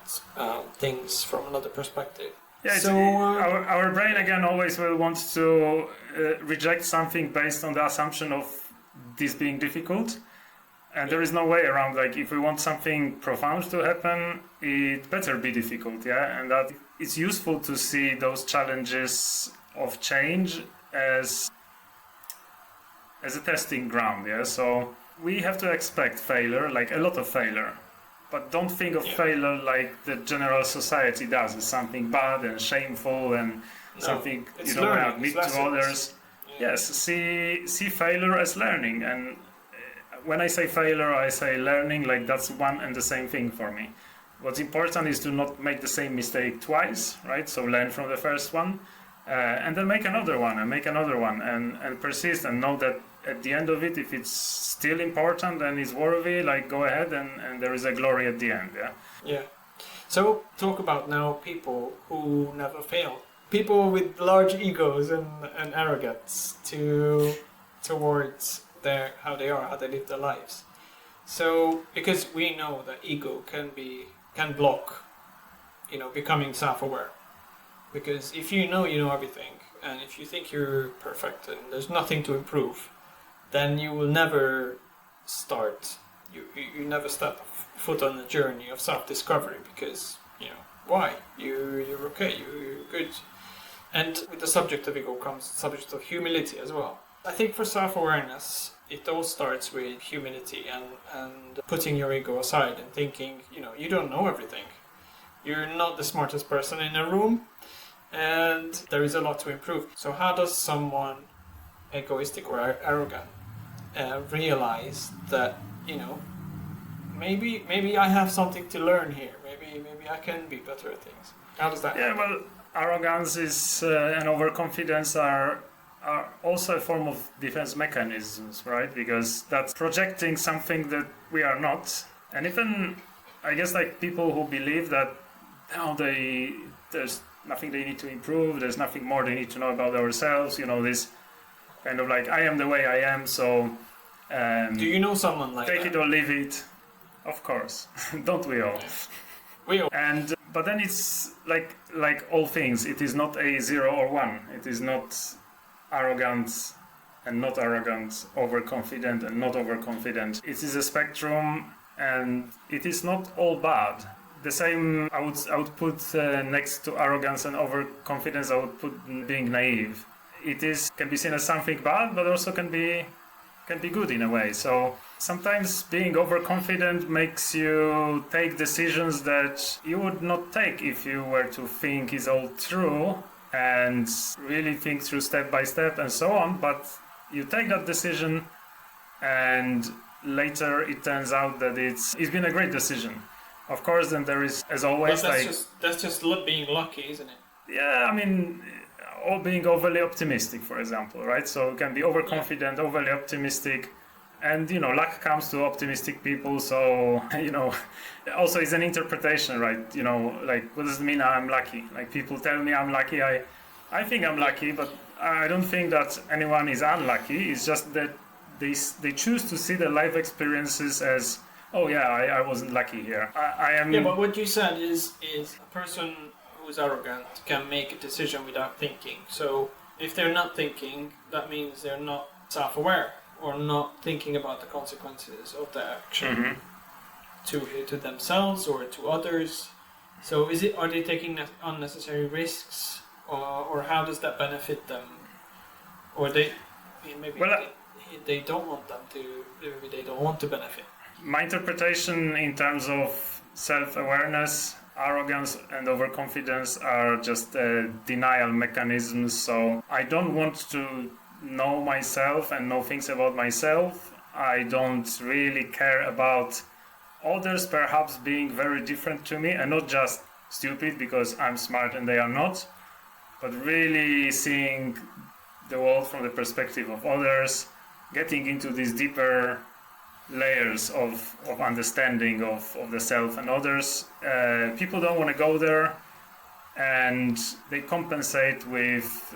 [SPEAKER 2] things from another perspective.
[SPEAKER 1] Yeah, so our brain again always will want to reject something based on the assumption of this being difficult, and there is no way around. Like if we want something profound to happen, it better be difficult, yeah. And that it's useful to see those challenges of change as a testing ground, yeah. So we have to expect failure, like a lot of failure. But don't think of failure like the general society does, as something bad and shameful and something you don't want to admit to others. Yeah. Yes, see failure as learning. And when I say failure, I say learning, like that's one and the same thing for me. What's important is to not make the same mistake twice, right? So learn from the first one and then make another one and persist and know that at the end of it, if it's still important and is worthy, like go ahead and there is a glory at the end, yeah?
[SPEAKER 2] Yeah. So talk about now people who never fail. People with large egos and arrogance towards how they live their lives. So because we know that ego can block, becoming self-aware. Because if you know everything and if you think you're perfect and there's nothing to improve, then you will never start. You never step foot on the journey of self-discovery because why? You're okay. You're good. And with the subject of ego comes the subject of humility as well. I think for self-awareness, it all starts with humility and putting your ego aside and thinking, you don't know everything. You're not the smartest person in a room, and there is a lot to improve. So how does someone egoistic or arrogant realize that maybe I have something to learn here, maybe I can be better at things? How does that happen?
[SPEAKER 1] Well, arrogance is and overconfidence are also a form of defense mechanisms, right? Because that's projecting something that we are not. And even I guess like people who believe that there's nothing they need to improve, there's nothing more they need to know about ourselves, this kind of like I am the way I am, so
[SPEAKER 2] do you know someone like
[SPEAKER 1] take
[SPEAKER 2] that?
[SPEAKER 1] It or leave it? Of course. Don't we all?
[SPEAKER 2] We all.
[SPEAKER 1] But then it's like all things, it is not a 0 or 1. It is not arrogant and not arrogant, overconfident and not overconfident. It is a spectrum and it is not all bad. The same I would put next to arrogance and overconfidence, I would put being naive. It can be seen as something bad, but also can be good in a way. So sometimes being overconfident makes you take decisions that you would not take if you were to think is all true and really think through step by step and so on. But you take that decision and later it turns out that it's been a great decision. Of course, then there is, as always,
[SPEAKER 2] but that's just being lucky, isn't it?
[SPEAKER 1] Yeah, I mean, or being overly optimistic, for example, right? So you can be overconfident, overly optimistic, and luck comes to optimistic people. So also it's an interpretation, right? Like what does it mean I'm lucky? Like people tell me I'm lucky, I think I'm lucky, but I don't think that anyone is unlucky. It's just that they choose to see their life experiences as, oh yeah, I wasn't lucky here. I am.
[SPEAKER 2] Yeah, but what you said is a person who's arrogant can make a decision without thinking. So if they're not thinking, that means they're not self-aware or not thinking about the consequences of their action to themselves or to others. So are they taking unnecessary risks, or how does that benefit them? Or they don't want them to. Maybe they don't want to benefit.
[SPEAKER 1] My interpretation in terms of self-awareness, arrogance and overconfidence are just denial mechanisms. So I don't want to know myself and know things about myself. I don't really care about others perhaps being very different to me, and not just stupid because I'm smart and they are not, but really seeing the world from the perspective of others, getting into these deeper layers of understanding of the self and others. People don't want to go there, and they compensate with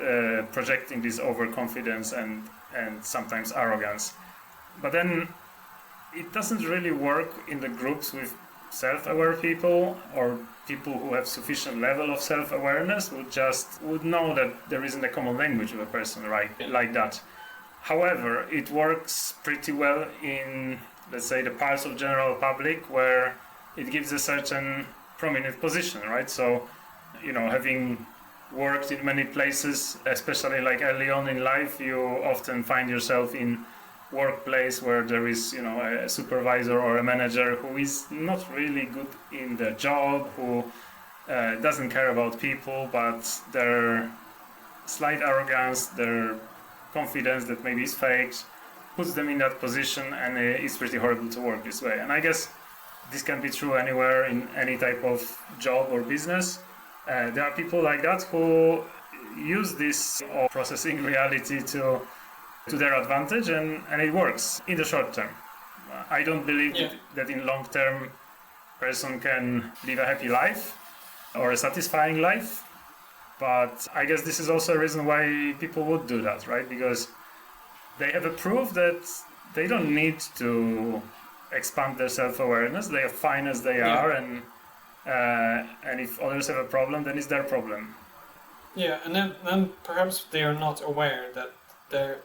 [SPEAKER 1] projecting this overconfidence and sometimes arrogance. But then it doesn't really work in the groups with self-aware people, or people who have sufficient level of self-awareness would know that there isn't a common language with a person like that. However, it works pretty well in, let's say, the parts of general public where it gives a certain prominent position, right? So, having worked in many places, especially like early on in life, you often find yourself in workplace where there is, a supervisor or a manager who is not really good in their job, who doesn't care about people, but their slight arrogance, their confidence that maybe is faked, puts them in that position, and it's pretty horrible to work this way. And I guess this can be true anywhere in any type of job or business. There are people like that who use this processing reality to their advantage, and it works in the short term. I don't believe that in long term person can live a happy life or a satisfying life. But I guess this is also a reason why people would do that, right? Because they have a proof that they don't need to expand their self-awareness. They are fine as they are, and if others have a problem, then it's their problem.
[SPEAKER 2] Yeah, and then perhaps they are not aware that their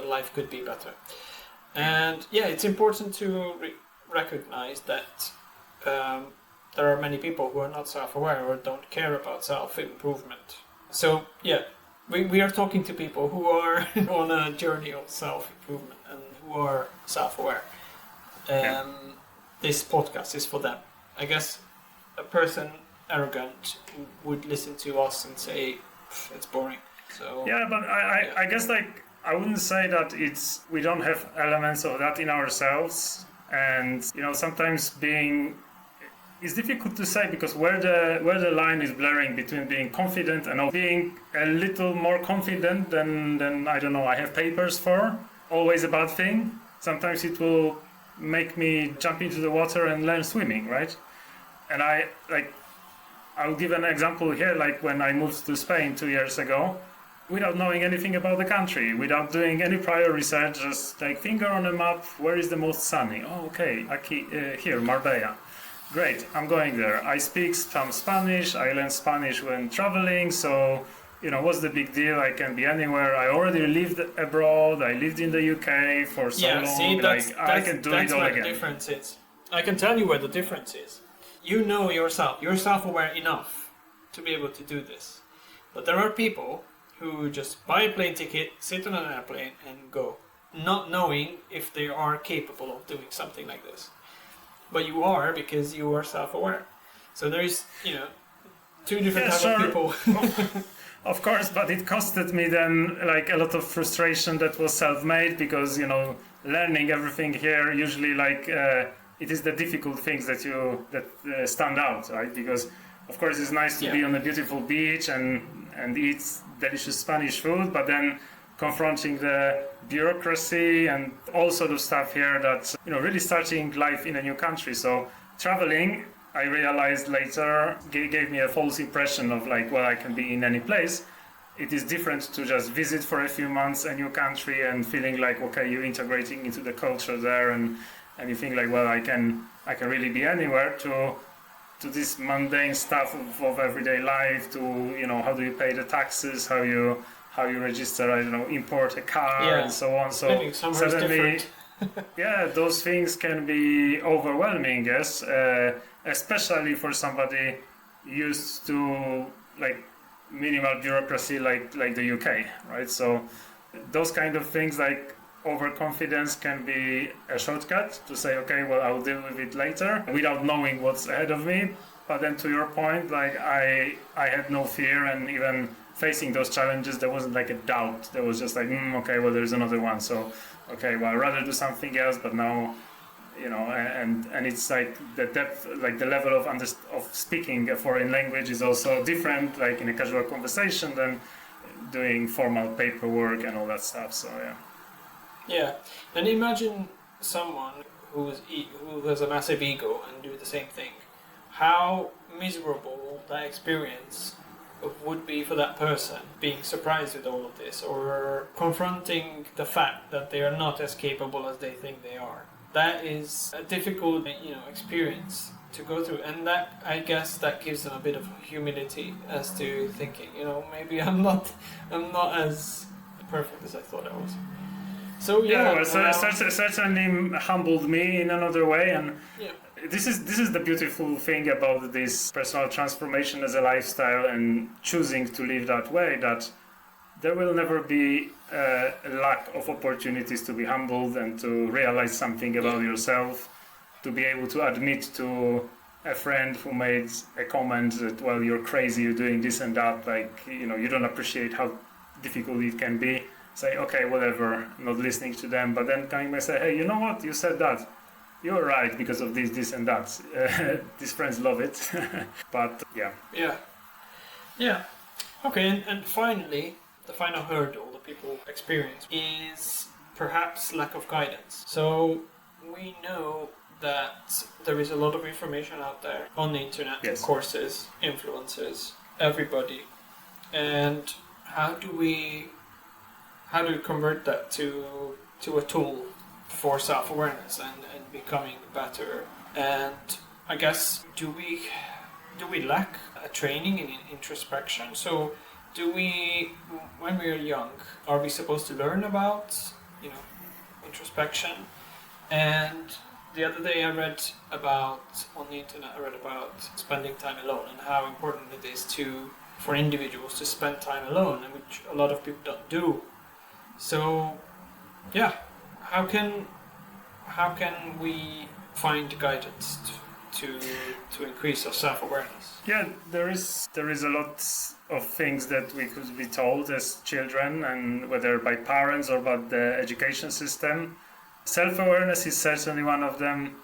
[SPEAKER 2] life could be better. And it's important to recognize that there are many people who are not self-aware or don't care about self-improvement. So we are talking to people who are on a journey of self-improvement and who are self-aware. This podcast is for them. I guess a person arrogant would listen to us and say it's boring. So
[SPEAKER 1] but I guess I wouldn't say that we don't have elements of that in ourselves, and sometimes it's difficult to say, because where the line is blurring between being confident and being a little more confident than I don't know, I have papers for, always a bad thing. Sometimes it will make me jump into the water and learn swimming, right? And I'll give an example here, like when I moved to Spain 2 years ago, without knowing anything about the country, without doing any prior research, just finger on the map, where is the most sunny? Oh, okay, here, Marbella. Great, I'm going there. I speak some Spanish, I learned Spanish when traveling, so, what's the big deal? I can be anywhere. I already lived abroad, I lived in the UK for so long, I can do it all again. That's where the
[SPEAKER 2] difference is. I can tell you where the difference is. You know yourself, you're self-aware enough to be able to do this. But there are people who just buy a plane ticket, sit on an airplane and go, not knowing if they are capable of doing something like this. But you are, because you are self-aware. So there is, two different types of people.
[SPEAKER 1] Of course, but it costed me then a lot of frustration that was self-made, because learning everything here usually it is the difficult things that stand out, right? Because of course it's nice to be on a beautiful beach and eat delicious Spanish food, but then confronting the bureaucracy and all sort of stuff here that really starting life in a new country. So traveling, I realized later, gave me a false impression of I can be in any place. it is different to just visit for a few months a new country and feeling like, okay, you're integrating into the culture there, and you think like, well, I can really be anywhere, to this mundane stuff of everyday life, to, you know, how do you pay the taxes, how you register, I don't know, import a car, and so on. So suddenly, yeah, those things can be overwhelming, yes, especially for somebody used to like minimal bureaucracy like the UK, right? So those kind of things like overconfidence can be a shortcut to say, okay, well, I'll deal with it later without knowing what's ahead of me. But then to your point, like I had no fear, and even facing those challenges, there wasn't like a doubt. There was just like, okay, well, there's another one. So, okay, well, I'd rather do something else, but now, you know, and it's like the depth, like the level of speaking a foreign language is also different, like in a casual conversation, than doing formal paperwork and all that stuff. So, yeah.
[SPEAKER 2] Yeah, and imagine someone who has a massive ego and do the same thing. How miserable that experience would be for that person, being surprised with all of this, or confronting the fact that they are not as capable as they think they are. That is a difficult, experience to go through, and that, I guess, that gives them a bit of humility as to thinking, maybe I'm not as perfect as I thought I was. So
[SPEAKER 1] certainly humbled me in another way, and this is the beautiful thing about this personal transformation as a lifestyle and choosing to live that way, that there will never be a lack of opportunities to be humbled and to realize something about yourself, to be able to admit to a friend who made a comment that, well, you're crazy, you're doing this and that, like, you don't appreciate how difficult it can be. Say, okay, whatever, not listening to them, but then coming back and say, hey, you know what, you said that. You're right because of this and that. These friends love it. But, yeah.
[SPEAKER 2] Yeah. Okay, and finally, the final hurdle that people experience is perhaps lack of guidance. So we know that there is a lot of information out there on the internet, courses, influencers, everybody. And how do we convert that to a tool for self-awareness and becoming better? And I guess, do we lack a training in introspection? So when we are young, are we supposed to learn about introspection? And the other day on the internet I read about spending time alone and how important it is for individuals to spend time alone, and which a lot of people don't do. So, yeah, how can we find guidance to increase our self-awareness?
[SPEAKER 1] Yeah, there is a lot of things that we could be told as children, and whether by parents or by the education system. Self-awareness is certainly one of them.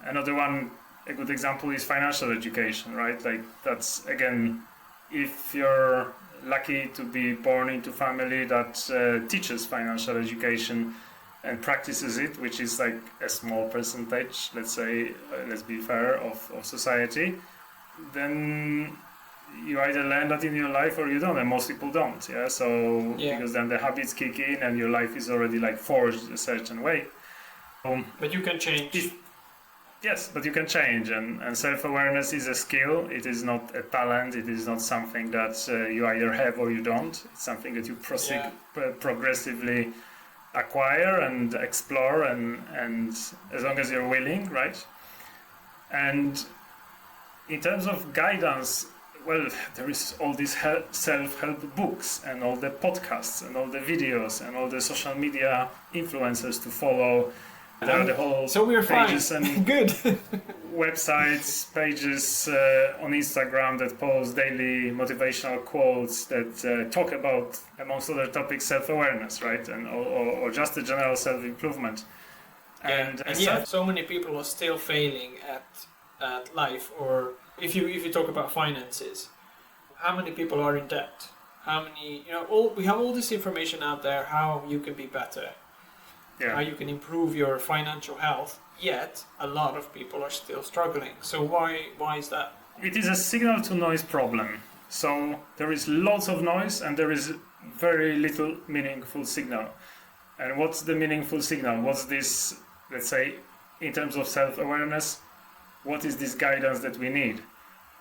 [SPEAKER 1] Another one, a good example, is financial education, right? Like, that's, again, if you're lucky to be born into a family that teaches financial education and practices it, which is like a small percentage, let's say, let's be fair, of society, then you either learn that in your life or you don't, and most people don't, because then the habits kick in and your life is already like forged a certain way.
[SPEAKER 2] But you can change.
[SPEAKER 1] Yes, but you can change, and self-awareness is a skill. It is not a talent. It is not something that you either have or you don't. It's something that you progressively acquire and explore, and as long as you're willing, right? And in terms of guidance, well, there is all these self-help books and all the podcasts and all the videos and all the social media influencers to follow. There are the whole pages and
[SPEAKER 2] good
[SPEAKER 1] websites, pages on Instagram that post daily motivational quotes that talk about, amongst other topics, self-awareness, right? And or just a general self-improvement. And
[SPEAKER 2] so many people are still failing at life. Or if you talk about finances, how many people are in debt? How many? We have all this information out there. How you can be better. How you can improve your financial health, yet a lot of people are still struggling. So why is that?
[SPEAKER 1] It is a signal to noise problem. So there is lots of noise and there is very little meaningful signal. And what's the meaningful signal? What's this, let's say, in terms of self-awareness, what is this guidance that we need?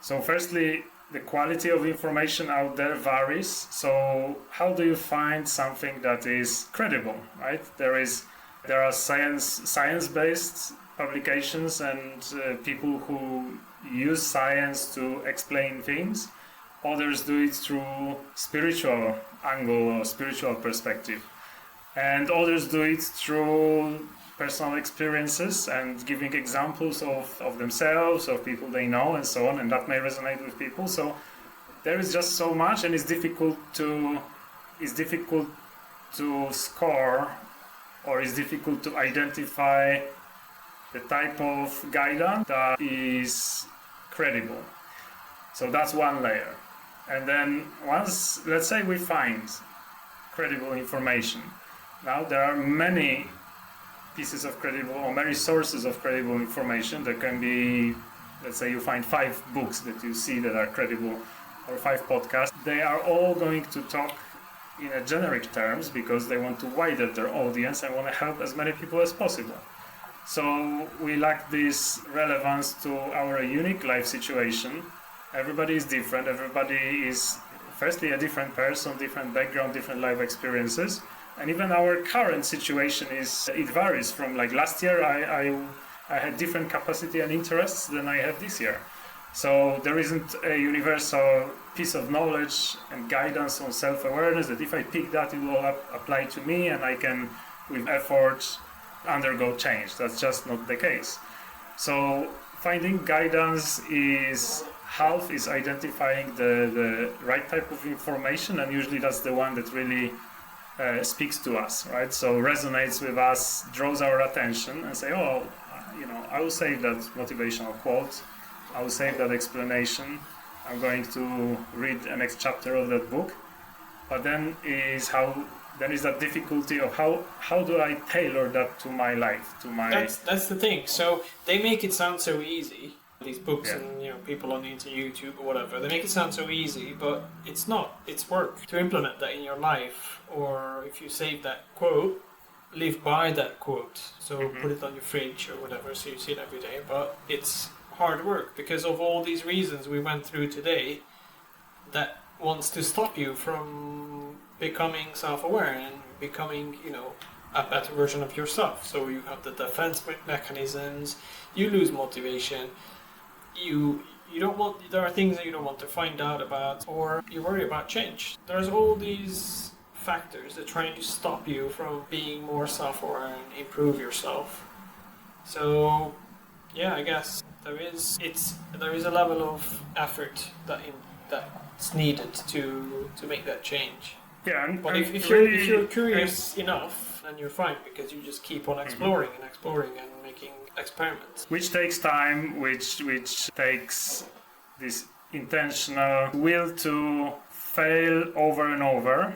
[SPEAKER 1] So firstly, the quality of information out there varies. So how do you find something that is credible, right? There are science-based publications and people who use science to explain things. Others do it through spiritual angle or spiritual perspective. And others do it through personal experiences and giving examples of themselves, of people they know, and so on, and that may resonate with people. So there is just so much, and it's difficult to score, or it's difficult to identify the type of guidance that is credible. So that's one layer. And then once, let's say we find credible information, now there are many pieces of credible or many sources of credible information. There can be, let's say you find 5 books that you see that are credible or 5 podcasts. They are all going to talk in a generic terms because they want to widen their audience and want to help as many people as possible. So we lack this relevance to our unique life situation. Everybody is different. Everybody is firstly a different person, different background, different life experiences. And even our current situation it varies from, like, last year I had different capacity and interests than I have this year. So there isn't a universal piece of knowledge and guidance on self-awareness that if I pick that it will apply to me and I can with effort undergo change. That's just not the case. So finding guidance is identifying the right type of information, and usually that's the one that really speaks to us, right? So resonates with us, draws our attention, and say, I will save that motivational quote, I will save that explanation, I'm going to read the next chapter of that book. But then is that difficulty of how do I tailor that to my life, to my...
[SPEAKER 2] That's the thing. So they make it sound so easy, these books, and people on the YouTube or whatever, they make it sound so easy, but it's not. It's work to implement that in your life. Or if you save that quote, live by that quote. So put it on your fridge or whatever, so you see it every day. But it's hard work because of all these reasons we went through today that wants to stop you from becoming self-aware and becoming, a better version of yourself. So you have the defense mechanisms, you lose motivation, you don't want, there are things that you don't want to find out about, or you worry about change. There's all these factors that trying to stop you from being more self-aware and improve yourself. So I guess there is a level of effort that's needed to make that change.
[SPEAKER 1] Yeah,
[SPEAKER 2] but if you're curious enough, then you're fine, because you just keep on exploring and making experiments.
[SPEAKER 1] Which takes time, which takes this intentional will to fail over and over,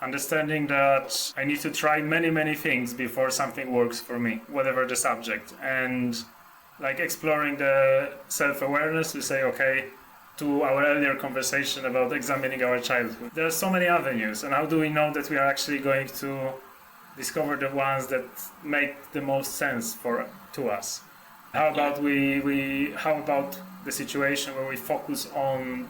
[SPEAKER 1] understanding that I need to try many things before something works for me, whatever the subject. And like exploring the self-awareness, we say, okay, to our earlier conversation about examining our childhood. There are so many avenues, and how do we know that we are actually going to discover the ones that make the most sense to us? How about how about the situation where we focus on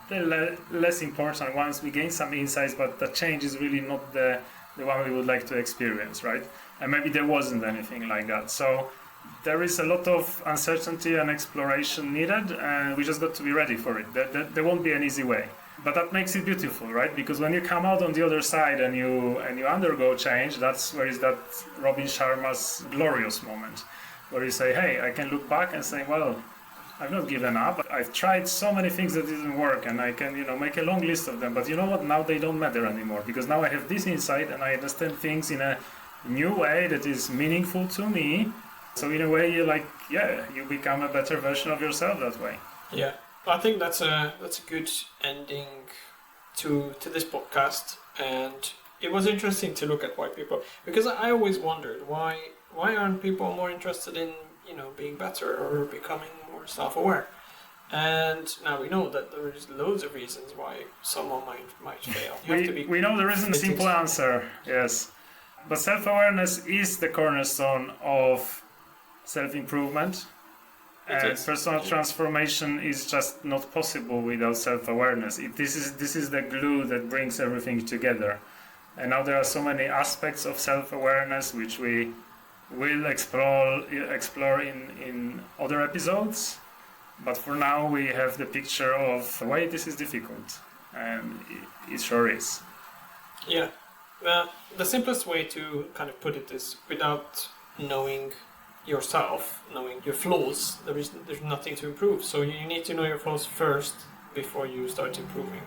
[SPEAKER 1] the less important ones? We gain some insights, but the change is really not the one we would like to experience, right? And maybe there wasn't anything like that. So there is a lot of uncertainty and exploration needed, and we just got to be ready for it. There won't be an easy way, but that makes it beautiful, right? Because when you come out on the other side and you undergo change, that's where is that Robin Sharma's glorious moment, where you say, hey, I can look back and say, well, I've not given up. I've tried so many things that didn't work, and I can make a long list of them. But you know what? Now they don't matter anymore, because now I have this insight and I understand things in a new way that is meaningful to me. So in a way, you become a better version of yourself that way. Yeah,
[SPEAKER 2] I think that's a good ending to this podcast. And it was interesting to look at why people, because I always wondered why aren't people more interested in being better or becoming more self-aware. And now we know that there is loads of reasons why someone might fail. You have to be
[SPEAKER 1] We know there isn't a simple answer, yes. But self-awareness is the cornerstone of self-improvement. And personal transformation is just not possible without self-awareness. This is the glue that brings everything together. And now there are so many aspects of self-awareness which we will explore in other episodes. But for now, we have the picture of why this is difficult, and it sure is.
[SPEAKER 2] Yeah. Well, the simplest way to kind of put it is without knowing yourself, knowing your flaws, there's nothing to improve. So you need to know your flaws first before you start improving.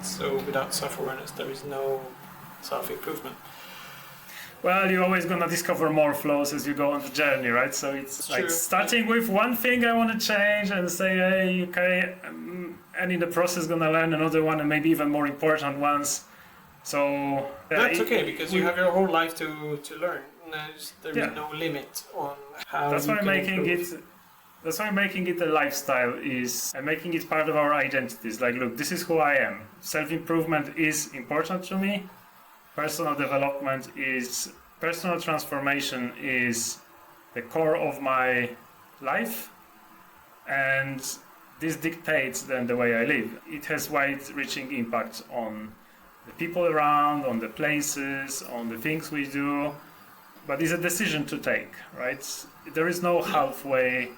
[SPEAKER 2] So without self-awareness, there is no self-improvement.
[SPEAKER 1] Well, you're always gonna discover more flaws as you go on the journey, right? So it's like starting with one thing I want to change and say, hey, okay, and in the process gonna learn another one and maybe even more important ones. So
[SPEAKER 2] that's okay, because you have your whole life to learn. There is no limit on how.
[SPEAKER 1] That's
[SPEAKER 2] you
[SPEAKER 1] why
[SPEAKER 2] can
[SPEAKER 1] making
[SPEAKER 2] improve.
[SPEAKER 1] That's why making it a lifestyle is, and making it part of our identities. Like, look, this is who I am. Self-improvement is important to me. Personal transformation is the core of my life, and this dictates then the way I live. It has wide-reaching impact on the people around, on the places, on the things we do, but it's a decision to take, right? There is no halfway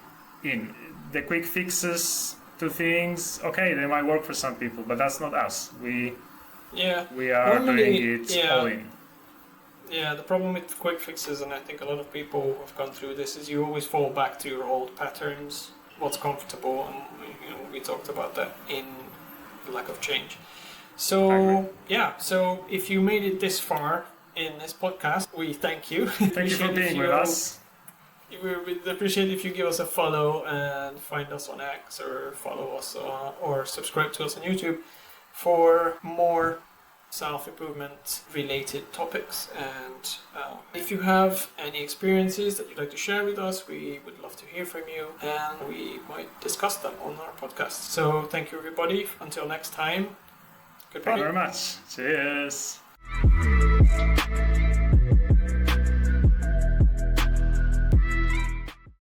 [SPEAKER 1] in. The quick fixes to things, okay, they might work for some people, but that's not us. We are doing it all in.
[SPEAKER 2] Yeah, the problem with quick fixes, and I think a lot of people have gone through this, is you always fall back to your old patterns, what's comfortable, and we talked about that in lack of change. So so if you made it this far in this podcast, we thank you.
[SPEAKER 1] Thank you for being with us.
[SPEAKER 2] We would appreciate if you give us a follow and find us on X, or follow us or subscribe to us on YouTube for more self-improvement related topics. And if you have any experiences that you'd like to share with us, we would love to hear from you, and we might discuss them on our podcast. So thank you, everybody. Until next time, goodbye.
[SPEAKER 1] Thank you very much. Cheers.